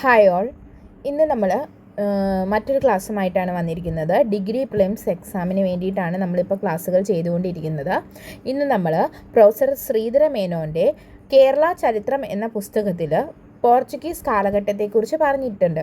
Hi all. ഇന്ന് നമ്മൾ മറ്റൊരു ക്ലാസ്സുമായിട്ടാണ് വന്നിരിക്കുന്നത്. ഡിഗ്രി പ്രിലിംസ് എക്സാമിന് വേണ്ടിയിട്ടാണ് നമ്മളിപ്പോൾ ക്ലാസ്സുകൾ ചെയ്തുകൊണ്ടിരിക്കുന്നത്. ഇന്ന് നമ്മൾ പ്രൊഫസർ ശ്രീധര മേനോൻ്റെ കേരള ചരിത്രം എന്ന പുസ്തകത്തിൽ പോർച്ചുഗീസ് കാലഘട്ടത്തെക്കുറിച്ച് പറഞ്ഞിട്ടുണ്ട്.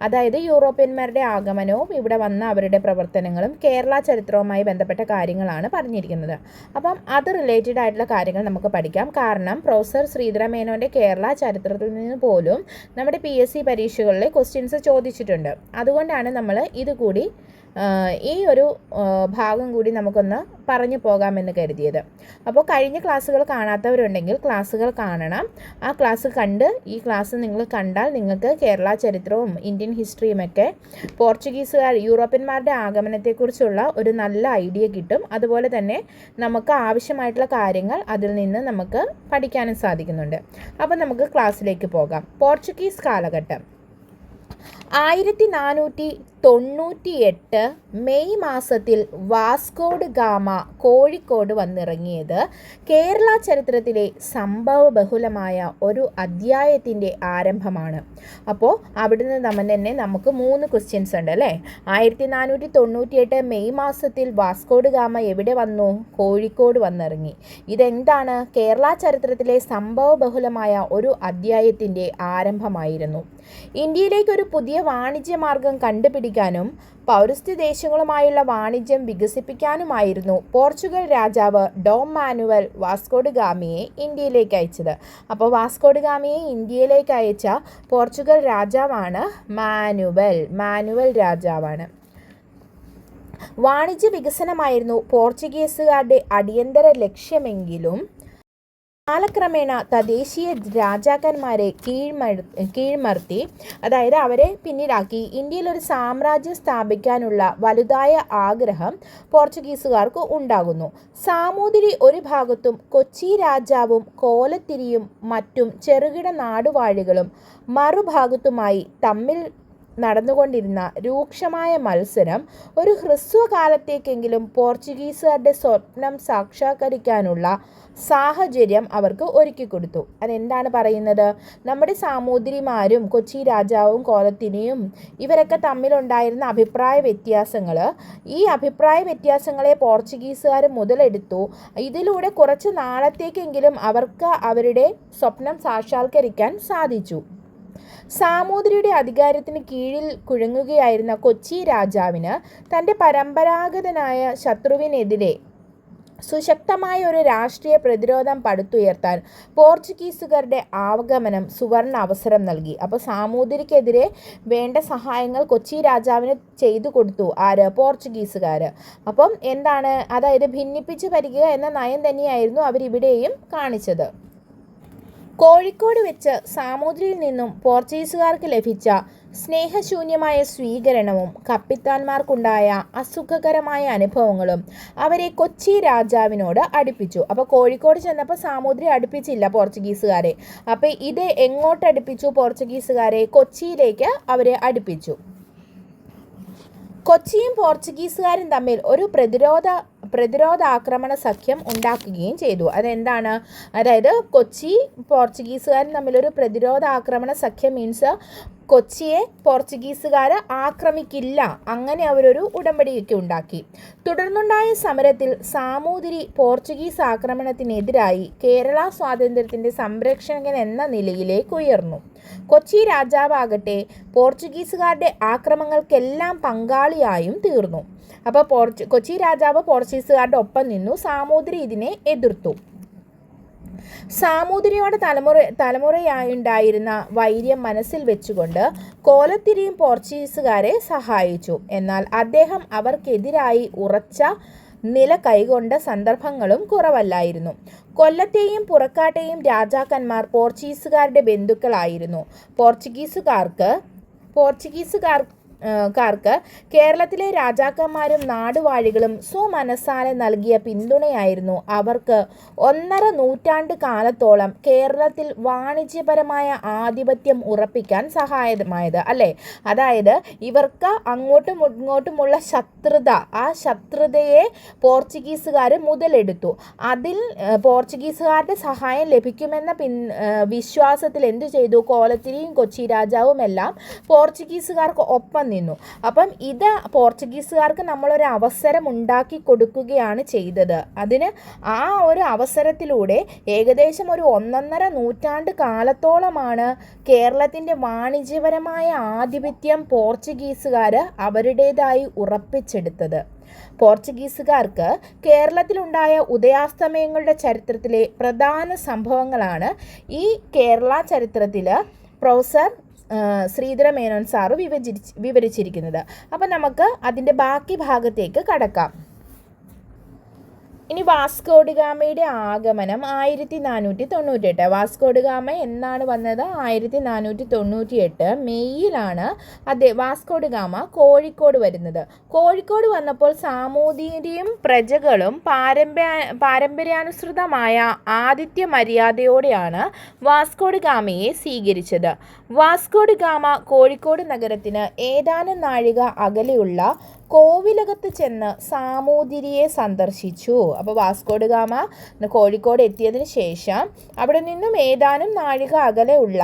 അതായത് യൂറോപ്യന്മാരുടെ ആഗമനവും ഇവിടെ വന്ന അവരുടെ പ്രവർത്തനങ്ങളും കേരള ചരിത്രവുമായി ബന്ധപ്പെട്ട കാര്യങ്ങളാണ് പറഞ്ഞിരിക്കുന്നത്. അപ്പം അത് റിലേറ്റഡ് ആയിട്ടുള്ള കാര്യങ്ങൾ നമുക്ക് പഠിക്കാം. കാരണം പ്രൊഫസർ ശ്രീധര മേനോൻ്റെ കേരള ചരിത്രത്തിൽ നിന്ന് പോലും നമ്മുടെ PSC പരീക്ഷകളിൽ ക്വസ്റ്റ്യൻസ് ചോദിച്ചിട്ടുണ്ട്. അതുകൊണ്ടാണ് നമ്മൾ ഇതുകൂടി ഈ ഒരു ഭാഗം കൂടി നമുക്കൊന്ന് പറഞ്ഞു പോകാമെന്ന് കരുതിയത്. അപ്പോൾ കഴിഞ്ഞ ക്ലാസ്സുകൾ കാണാത്തവരുണ്ടെങ്കിൽ ക്ലാസ്സുകൾ കാണണം. ആ ക്ലാസ് കണ്ട് ഈ ക്ലാസ് നിങ്ങൾ കണ്ടാൽ നിങ്ങൾക്ക് കേരള ചരിത്രവും ഇന്ത്യൻ ഹിസ്റ്ററിയുമൊക്കെ പോർച്ചുഗീസുകാർ യൂറോപ്യന്മാരുടെ ആഗമനത്തെക്കുറിച്ചുള്ള ഒരു നല്ല ഐഡിയ കിട്ടും. അതുപോലെ തന്നെ നമുക്ക് ആവശ്യമായിട്ടുള്ള കാര്യങ്ങൾ അതിൽ നിന്ന് നമുക്ക് പഠിക്കാനും സാധിക്കുന്നുണ്ട്. അപ്പോൾ നമുക്ക് ക്ലാസ്സിലേക്ക് പോകാം. പോർച്ചുഗീസ് കാലഘട്ടം 1498 മെയ് മാസത്തിൽ വാസ്കോഡ് ഗാമ കോഴിക്കോട് വന്നിറങ്ങിയത് കേരള ചരിത്രത്തിലെ സംഭവബഹുലമായ ഒരു അധ്യായത്തിൻ്റെ ആരംഭമാണ്. അപ്പോൾ അവിടുന്ന് തന്നെ നമുക്ക് 3 ക്വസ്റ്റ്യൻസ് ഉണ്ട് അല്ലേ. 1498 മെയ് മാസത്തിൽ വാസ്കോഡ് ഗാമ എവിടെ വന്നു? കോഴിക്കോട് വന്നിറങ്ങി. ഇതെന്താണ്? കേരള ചരിത്രത്തിലെ സംഭവബഹുലമായ ഒരു അധ്യായത്തിൻ്റെ ആരംഭമായിരുന്നു. ഇന്ത്യയിലേക്ക് ഒരു പുതിയ വാണിജ്യ മാർഗം കണ്ടുപിടിക്കാനും പൗരസ്ത്യ ദേശങ്ങളുമായുള്ള വാണിജ്യം വികസിപ്പിക്കാനുമായിരുന്നു പോർച്ചുഗൽ രാജാവ് ഡോം മാനുവൽ വാസ്കോഡ് ഗാമയെ ഇന്ത്യയിലേക്ക് അയച്ചത്. അപ്പോൾ വാസ്കോഡ് ഗാമയെ ഇന്ത്യയിലേക്ക് അയച്ച പോർച്ചുഗൽ രാജാവാണ് മാനുവൽ രാജാവാണ്. വാണിജ്യ വികസനമായിരുന്നു പോർച്ചുഗീസുകാരുടെ അടിയന്തര ലക്ഷ്യമെങ്കിലും കാലക്രമേണ തദ്ദേശീയ രാജാക്കന്മാരെ കീഴ്മർത്തി, അതായത് അവരെ പിന്നിലാക്കി ഇന്ത്യയിൽ ഒരു സാമ്രാജ്യം സ്ഥാപിക്കാനുള്ള വലുതായ ആഗ്രഹം പോർച്ചുഗീസുകാർക്ക് ഉണ്ടാകുന്നു. സാമൂതിരി ഒരു ഭാഗത്തും കൊച്ചി രാജാവും കോലത്തിരിയും മറ്റും ചെറുകിട നാടുവാഴികളും മറുഭാഗത്തുമായി തമ്മിൽ നടന്നുകൊണ്ടിരുന്ന രൂക്ഷമായ മത്സരം ഒരു ഹ്രസ്വകാലത്തേക്കെങ്കിലും പോർച്ചുഗീസുകാരുടെ സ്വപ്നം സാക്ഷാത്കരിക്കാനുള്ള സാഹചര്യം അവർക്ക് ഒരുക്കിക്കൊടുത്തു. അതെന്താണ് പറയുന്നത്? നമ്മുടെ സാമൂതിരിമാരും കൊച്ചി രാജാവും കോലത്തിനിയും ഇവരൊക്കെ തമ്മിലുണ്ടായിരുന്ന അഭിപ്രായ വ്യത്യാസങ്ങൾ, ഈ അഭിപ്രായ വ്യത്യാസങ്ങളെ പോർച്ചുഗീസുകാർ മുതലെടുത്തു. ഇതിലൂടെ കുറച്ച് നാളത്തേക്കെങ്കിലും അവർക്ക് അവരുടെ സ്വപ്നം സാക്ഷാത്കരിക്കാൻ സാധിച്ചു. സാമൂതിരിയുടെ അധികാരത്തിന് കീഴിൽ കുഴങ്ങുകയായിരുന്ന കൊച്ചി രാജാവിന് തൻ്റെ പരമ്പരാഗതനായ ശത്രുവിനെതിരെ സുശക്തമായ ഒരു രാഷ്ട്രീയ പ്രതിരോധം പടുത്തുയർത്താൻ പോർച്ചുഗീസുകാരുടെ ആഗമനം സുവർണ അവസരം നൽകി. അപ്പോൾ സാമൂതിരിക്കെതിരെ വേണ്ട സഹായങ്ങൾ കൊച്ചി രാജാവിന് ചെയ്തു കൊടുത്തു. ആര്? പോർച്ചുഗീസുകാർ. അപ്പം എന്താണ്? അതായത് ഭിന്നിപ്പിച്ച് ഭരിക്കുക എന്ന നയം തന്നെയായിരുന്നു അവരിവിടെയും കാണിച്ചത്. കോഴിക്കോട് വെച്ച് സാമൂതിരിയിൽ നിന്നും പോർച്ചുഗീസുകാർക്ക് ലഭിച്ച സ്നേഹശൂന്യമായ സ്വീകരണവും കപ്പിത്താന്മാർക്കുണ്ടായ അസുഖകരമായ അനുഭവങ്ങളും അവരെ കൊച്ചി രാജാവിനോട് അടുപ്പിച്ചു. അപ്പോൾ കോഴിക്കോട് ചെന്നപ്പോൾ സാമൂതിരി അടുപ്പിച്ചില്ല പോർച്ചുഗീസുകാരെ. അപ്പോൾ ഇത് എങ്ങോട്ട് അടുപ്പിച്ചു? പോർച്ചുഗീസുകാരെ കൊച്ചിയിലേക്ക് അവരെ അടുപ്പിച്ചു. കൊച്ചിയും പോർച്ചുഗീസുകാരും തമ്മിൽ ഒരു പ്രതിരോധാക്രമണ സഖ്യം ഉണ്ടാക്കുകയും ചെയ്തു. അതെന്താണ്? അതായത് കൊച്ചി പോർച്ചുഗീസുകാരും തമ്മിലൊരു പ്രതിരോധാക്രമണ സഖ്യം മീൻസ് കൊച്ചിയെ പോർച്ചുഗീസുകാർ ആക്രമിക്കില്ല, അങ്ങനെ അവരൊരു ഉടമ്പടിയൊക്കെ ഉണ്ടാക്കി. തുടർന്നുണ്ടായ സമരത്തിൽ സാമൂതിരി പോർച്ചുഗീസ് ആക്രമണത്തിനെതിരായി കേരള സ്വാതന്ത്ര്യത്തിൻ്റെ സംരക്ഷകൻ എന്ന നിലയിലേക്ക് ഉയർന്നു. കൊച്ചി രാജാവാകട്ടെ പോർച്ചുഗീസുകാരുടെ ആക്രമണങ്ങൾക്കെല്ലാം പങ്കാളിയായും തീർന്നു. അപ്പോൾ കൊച്ചി രാജാവ് പോർച്ചുഗീസുകാരുടെ ഒപ്പം നിന്നു, സാമൂതിരി ഇതിനെ എതിർത്തു. സാമൂതിരിയോട് തലമുറയായുണ്ടായിരുന്ന വൈര്യം മനസ്സിൽ വെച്ചുകൊണ്ട് കോലത്തിരിയും പോർച്ചുഗീസുകാരെ സഹായിച്ചു. എന്നാൽ അദ്ദേഹം അവർക്കെതിരായി ഉറച്ച നില കൈകൊണ്ട സന്ദർഭങ്ങളും കുറവല്ലായിരുന്നു. കൊല്ലത്തെയും പുറക്കാട്ടെയും രാജാക്കന്മാർ പോർച്ചുഗീസുകാരുടെ ബന്ധുക്കളായിരുന്നു. പോർച്ചുഗീസുകാർ കാർക്ക് കേരളത്തിലെ രാജാക്കന്മാരും നാടുവാഴികളും സ്വമനസ്സാലെ നൽകിയ പിന്തുണയായിരുന്നു അവർക്ക് 1.5 നൂറ്റാണ്ട് കാലത്തോളം കേരളത്തിൽ വാണിജ്യപരമായ ആധിപത്യം ഉറപ്പിക്കാൻ സഹായമായത് അല്ലേ. അതായത് ഇവർക്ക് അങ്ങോട്ടും ഇങ്ങോട്ടുമുള്ള ശത്രുത, ആ ശത്രുതയെ പോർച്ചുഗീസുകാർ മുതലെടുത്തു. അതിൽ പോർച്ചുഗീസുകാരുടെ സഹായം ലഭിക്കുമെന്ന വിശ്വാസത്തിൽ എന്തു ചെയ്തു, കോലത്തിരിയും കൊച്ചി രാജാവും എല്ലാം പോർച്ചുഗീസുകാർക്ക് ഒപ്പം നിന്നു. അപ്പം ഇത് പോർച്ചുഗീസുകാർക്ക് നമ്മളൊരു അവസരം ഉണ്ടാക്കി കൊടുക്കുകയാണ് ചെയ്തത്. അതിന് ആ ഒരു അവസരത്തിലൂടെ ഏകദേശം ഒരു 1.5 നൂറ്റാണ്ട് കാലത്തോളമാണ് കേരളത്തിൻ്റെ വാണിജ്യപരമായ ആധിപത്യം പോർച്ചുഗീസുകാർ അവരുടേതായി ഉറപ്പിച്ചെടുത്തത്. പോർച്ചുഗീസുകാർക്ക് കേരളത്തിലുണ്ടായ ഉദയാസ്തമയങ്ങളുടെ ചരിത്രത്തിലെ പ്രധാന സംഭവങ്ങളാണ് ഈ കേരള ചരിത്രത്തിൽ പ്രൊഫസർ ശ്രീധര മേനോൻ സാറ് വിവരിച്ചിരിക്കുന്നത്. അപ്പം നമുക്ക് അതിൻ്റെ ബാക്കി ഭാഗത്തേക്ക് കടക്കാം. ഇനി വാസ്കോഡഗാമയുടെ ആഗമനം 1498. വാസ്കോഡഗാമ എന്നാണ് വന്നത്? 1498 മെയ്യിലാണ് വാസ്കോഡഗാമ കോഴിക്കോട് വരുന്നത്. കോഴിക്കോട് വന്നപ്പോൾ സാമൂതിരിയും പ്രജകളും പാരമ്പര്യാനുസൃതമായ ആതിഥ്യ മര്യാദയോടെയാണ് വാസ്കോഡഗാമയെ സ്വീകരിച്ചത്. വാസ്കോഡഗാമ കോഴിക്കോട് നഗരത്തിന് ഏതാനും നാഴിക അകലെയുള്ള കോവിലകത്ത് ചെന്ന് സാമൂതിരിയെ സന്ദർശിച്ചു. അപ്പോൾ വാസ്കോഡഗാമ കോഴിക്കോട് എത്തിയതിന് ശേഷം അവിടെ നിന്നും ഏതാനും നാഴിക അകലെയുള്ള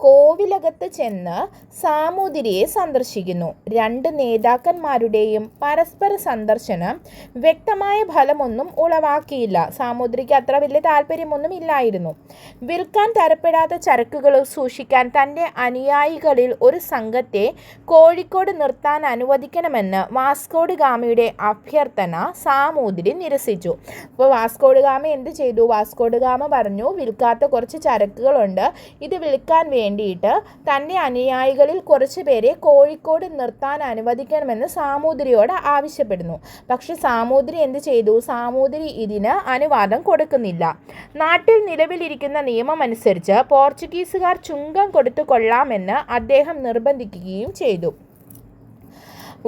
കോവിലകത്ത് ചെന്ന് സാമൂതിരിയെ സന്ദർശിക്കുന്നു. 2 നേതാക്കന്മാരുടെയും പരസ്പര സന്ദർശനം വ്യക്തമായ ഫലമൊന്നും ഉളവാക്കിയില്ല. സാമൂതിരിക്ക് അത്ര വലിയ താല്പര്യമൊന്നും ഇല്ലായിരുന്നു. വിൽക്കാൻ തരപ്പെടാത്ത ചരക്കുകൾ സൂക്ഷിക്കാൻ തൻ്റെ അനുയായികളിൽ ഒരു സംഘത്തെ കോഴിക്കോട് നിർത്താൻ അനുവദിക്കണമെന്ന് വാസ്കോഡഗാമയുടെ അഭ്യർത്ഥന സാമൂതിരി നിരസിച്ചു. അപ്പോൾ വാസ്കോഡഗാമ എന്ത് ചെയ്തു? വാസ്കോഡഗാമ പറഞ്ഞു, വിൽക്കാത്ത കുറച്ച് ചരക്കുകളുണ്ട്, ഇത് വിൽക്കാൻ വേണ്ടിയിട്ട് തൻ്റെ അനുയായികളിൽ കുറച്ച് പേരെ കോഴിക്കോട് നിർത്താൻ അനുവദിക്കണമെന്ന് സാമൂതിരിയോട് ആവശ്യപ്പെടുന്നു. പക്ഷെ സാമൂതിരി എന്ത് ചെയ്തു? സാമൂതിരി ഇതിന് അനുവാദം കൊടുക്കുന്നില്ല. നാട്ടിൽ നിലവിലിരിക്കുന്ന നിയമമനുസരിച്ച് പോർച്ചുഗീസുകാർ ചുങ്കം കൊടുത്തു കൊള്ളാമെന്ന് അദ്ദേഹം നിർബന്ധിക്കുകയും ചെയ്തു.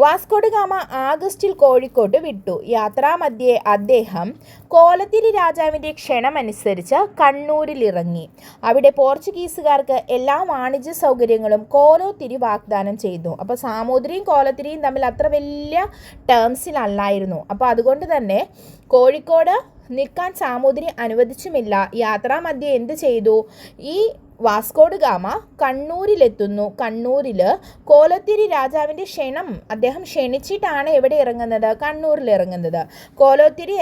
വാസ്കോഡഗാമ ആഗസ്റ്റിൽ കോഴിക്കോട്ട് വിട്ടു. യാത്രാമധ്യേ അദ്ദേഹം കോലത്തിരി രാജാവിൻ്റെ ക്ഷണമനുസരിച്ച് കണ്ണൂരിലിറങ്ങി. അവിടെ പോർച്ചുഗീസുകാർക്ക് എല്ലാ വാണിജ്യ സൗകര്യങ്ങളും കോലത്തിരി വാഗ്ദാനം ചെയ്തു. അപ്പോൾ സാമൂതിരിയും കോലത്തിരിയും തമ്മിൽ അത്ര വലിയ ടേംസിലല്ലായിരുന്നു. അപ്പോൾ അതുകൊണ്ട് തന്നെ കോഴിക്കോട് നിൽക്കാൻ സാമൂതിരി അനുവദിച്ചുമില്ല. യാത്രാമധ്യേ എന്ത് ചെയ്തു? ഈ വാസ്കോഡഗാമ കണ്ണൂരിലെത്തുന്നു. കണ്ണൂരിൽ കോലത്തിരി രാജാവിൻ്റെ ക്ഷണം അദ്ദേഹം ക്ഷണിച്ചിട്ടാണ് എവിടെ ഇറങ്ങുന്നത്? കണ്ണൂരിൽ ഇറങ്ങുന്നത്. കോലത്തിരി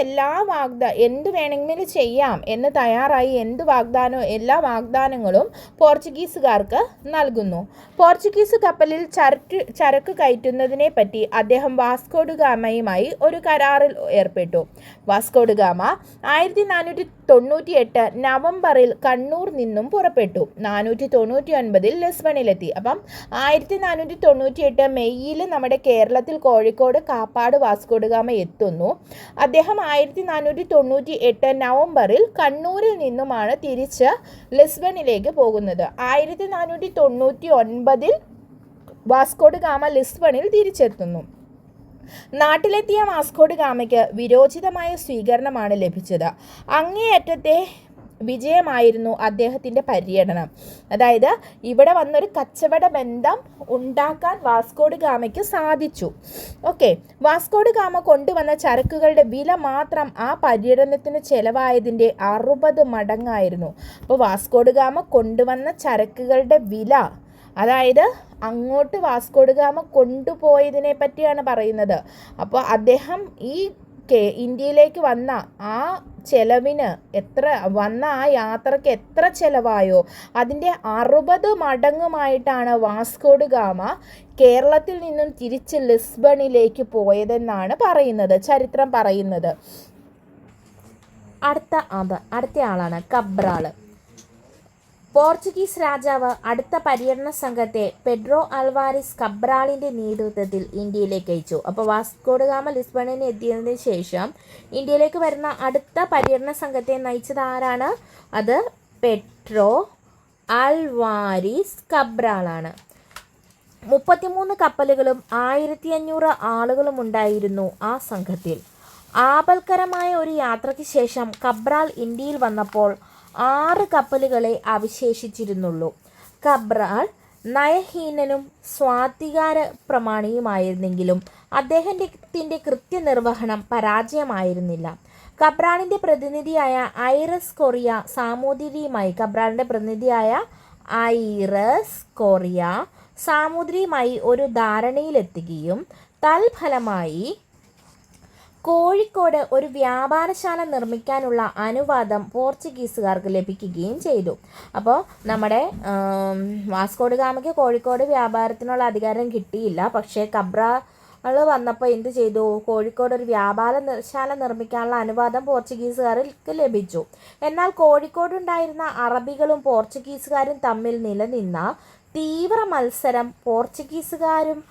എന്ത് വേണമെങ്കിലും ചെയ്യാം എന്ന് തയ്യാറായി എല്ലാ വാഗ്ദാനങ്ങളും പോർച്ചുഗീസുകാർക്ക് നൽകുന്നു. പോർച്ചുഗീസ് കപ്പലിൽ ചരക്ക് കയറ്റുന്നതിനെ പറ്റി അദ്ദേഹം വാസ്കോഡഗാമയുമായി ഒരു കരാറിൽ ഏർപ്പെട്ടു. വാസ്കോഡഗാമ 1498 നവംബറിൽ കണ്ണൂർ നിന്നും പുറപ്പെട്ടു. 499 ലിസ്ബണിലെത്തി. അപ്പം 1498 മെയ്യിൽ നമ്മുടെ കേരളത്തിൽ കോഴിക്കോട് കാപ്പാട് വാസ്കോഡഗാമ എത്തുന്നു. അദ്ദേഹം 1498 നവംബറിൽ കണ്ണൂരിൽ നിന്നുമാണ് തിരിച്ച് ലിസ്ബണിലേക്ക് പോകുന്നത്. 1499 വാസ്കോഡഗാമ ലിസ്ബണിൽ തിരിച്ചെത്തുന്നു. നാട്ടിലെത്തിയ വാസ്കോഡഗാമയ്ക്ക് വിരോചിതമായ സ്വീകരണമാണ് ലഭിച്ചത്. അങ്ങേയറ്റത്തെ വിജയമായിരുന്നു അദ്ദേഹത്തിൻ്റെ പര്യടനം. അതായത് ഇവിടെ വന്നൊരു കച്ചവട ബന്ധം ഉണ്ടാക്കാൻ വാസ്കോഡഗാമയ്ക്ക് സാധിച്ചു. ഓക്കെ, വാസ്കോഡഗാമ കൊണ്ടുവന്ന ചരക്കുകളുടെ വില മാത്രം ആ പര്യടനത്തിന് ചെലവായതിൻ്റെ 60 മടങ്ങായിരുന്നു. അപ്പോൾ വാസ്കോഡഗാമ കൊണ്ടുവന്ന ചരക്കുകളുടെ വില, അതായത് അങ്ങോട്ട് വാസ്കോഡഗാമ കൊണ്ടുപോയതിനെ പറ്റിയാണ് പറയുന്നത്. അപ്പോൾ അദ്ദേഹം ഇന്ത്യയിലേക്ക് വന്ന ആ ചെലവിന് ആ യാത്രയ്ക്ക് എത്ര ചെലവായോ അതിൻ്റെ 60 മടങ്ങുമായിട്ടാണ് വാസ്കോഡഗാമ കേരളത്തിൽ നിന്നും തിരിച്ച് ലിസ്ബണിലേക്ക് പോയതെന്നാണ് ചരിത്രം പറയുന്നത്. അടുത്ത ആളാണ് കബ്രാൾ. പോർച്ചുഗീസ് രാജാവ് അടുത്ത പര്യടന സംഘത്തെ പെഡ്രോ അൽവാരിസ് കബ്രാളിൻ്റെ നേതൃത്വത്തിൽ ഇന്ത്യയിലേക്ക് അയച്ചു. അപ്പോൾ വാസ്കോഡഗാമ ലിസ്ബണിൽ എത്തിയതിന് ശേഷം ഇന്ത്യയിലേക്ക് വരുന്ന അടുത്ത പര്യടന സംഘത്തെ നയിച്ചത് ആരാണ്? അത് പെഡ്രോ അൽവാരിസ് കബ്രാളാണ്. 33 കപ്പലുകളും 1500 ആളുകളും ഉണ്ടായിരുന്നു ആ സംഘത്തിൽ. ആപൽക്കരമായ ഒരു യാത്രയ്ക്ക് ശേഷം കബ്രാൽ ഇന്ത്യയിൽ വന്നപ്പോൾ 6 കപ്പലുകളെ അവശേഷിച്ചിരുന്നുള്ളൂ. കബ്രാൽ നയഹീനനും സ്വാധികാര പ്രമാണിയുമായിരുന്നെങ്കിലും അദ്ദേഹത്തിൻ്റെ കൃത്യനിർവഹണം പരാജയമായിരുന്നില്ല. കബ്രാലിൻ്റെ പ്രതിനിധിയായ ഐറസ് കൊറിയ സാമൂതിരിയുമായി ഒരു ധാരണയിലെത്തുകയും തൽഫലമായി കോഴിക്കോട് ഒരു വ്യാപാരശാല നിർമ്മിക്കാനുള്ള അനുവാദം പോർച്ചുഗീസുകാർക്ക് ലഭിക്കുകയും ചെയ്തു. അപ്പോൾ നമ്മുടെ വാസ്കോ ഡ ഗാമയ്ക്ക് കോഴിക്കോട് വ്യാപാരത്തിനുള്ള അധികാരം കിട്ടിയില്ല. പക്ഷേ കബ്രാൾ വന്നപ്പോൾ എന്ത് ചെയ്തു? കോഴിക്കോട് ഒരു വ്യാപാരശാല നിർമ്മിക്കാനുള്ള അനുവാദം പോർച്ചുഗീസുകാർക്ക് ലഭിച്ചു. എന്നാൽ കോഴിക്കോടുണ്ടായിരുന്ന അറബികളും പോർച്ചുഗീസുകാരും തമ്മിൽ നിലനിന്ന തീവ്ര മത്സരം പോർച്ചുഗീസുകാരും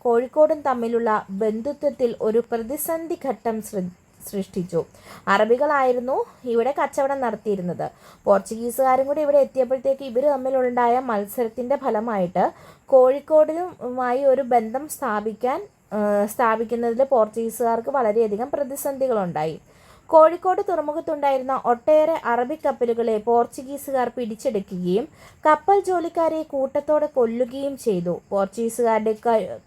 കോഴിക്കോടും തമ്മിലുള്ള ബന്ധുത്വത്തിൽ ഒരു പ്രതിസന്ധി ഘട്ടം സൃഷ്ടിച്ചു. അറബികളായിരുന്നു ഇവിടെ കച്ചവടം നടത്തിയിരുന്നത്. പോർച്ചുഗീസുകാരും കൂടി ഇവിടെ എത്തിയപ്പോഴത്തേക്ക് ഇവർ തമ്മിലുണ്ടായ മത്സരത്തിൻ്റെ ഫലമായിട്ട് കോഴിക്കോടുമായി ഒരു ബന്ധം സ്ഥാപിക്കുന്നതിൽ പോർച്ചുഗീസുകാർക്ക് വളരെയധികം പ്രതിസന്ധികളുണ്ടായി. കോഴിക്കോട് തുറമുഖത്തുണ്ടായിരുന്ന ഒട്ടേറെ അറബി കപ്പലുകളെ പോർച്ചുഗീസുകാർ പിടിച്ചെടുക്കുകയും കപ്പൽ ജോലിക്കാരെ കൂട്ടത്തോടെ കൊല്ലുകയും ചെയ്തു. പോർച്ചുഗീസുകാരുടെ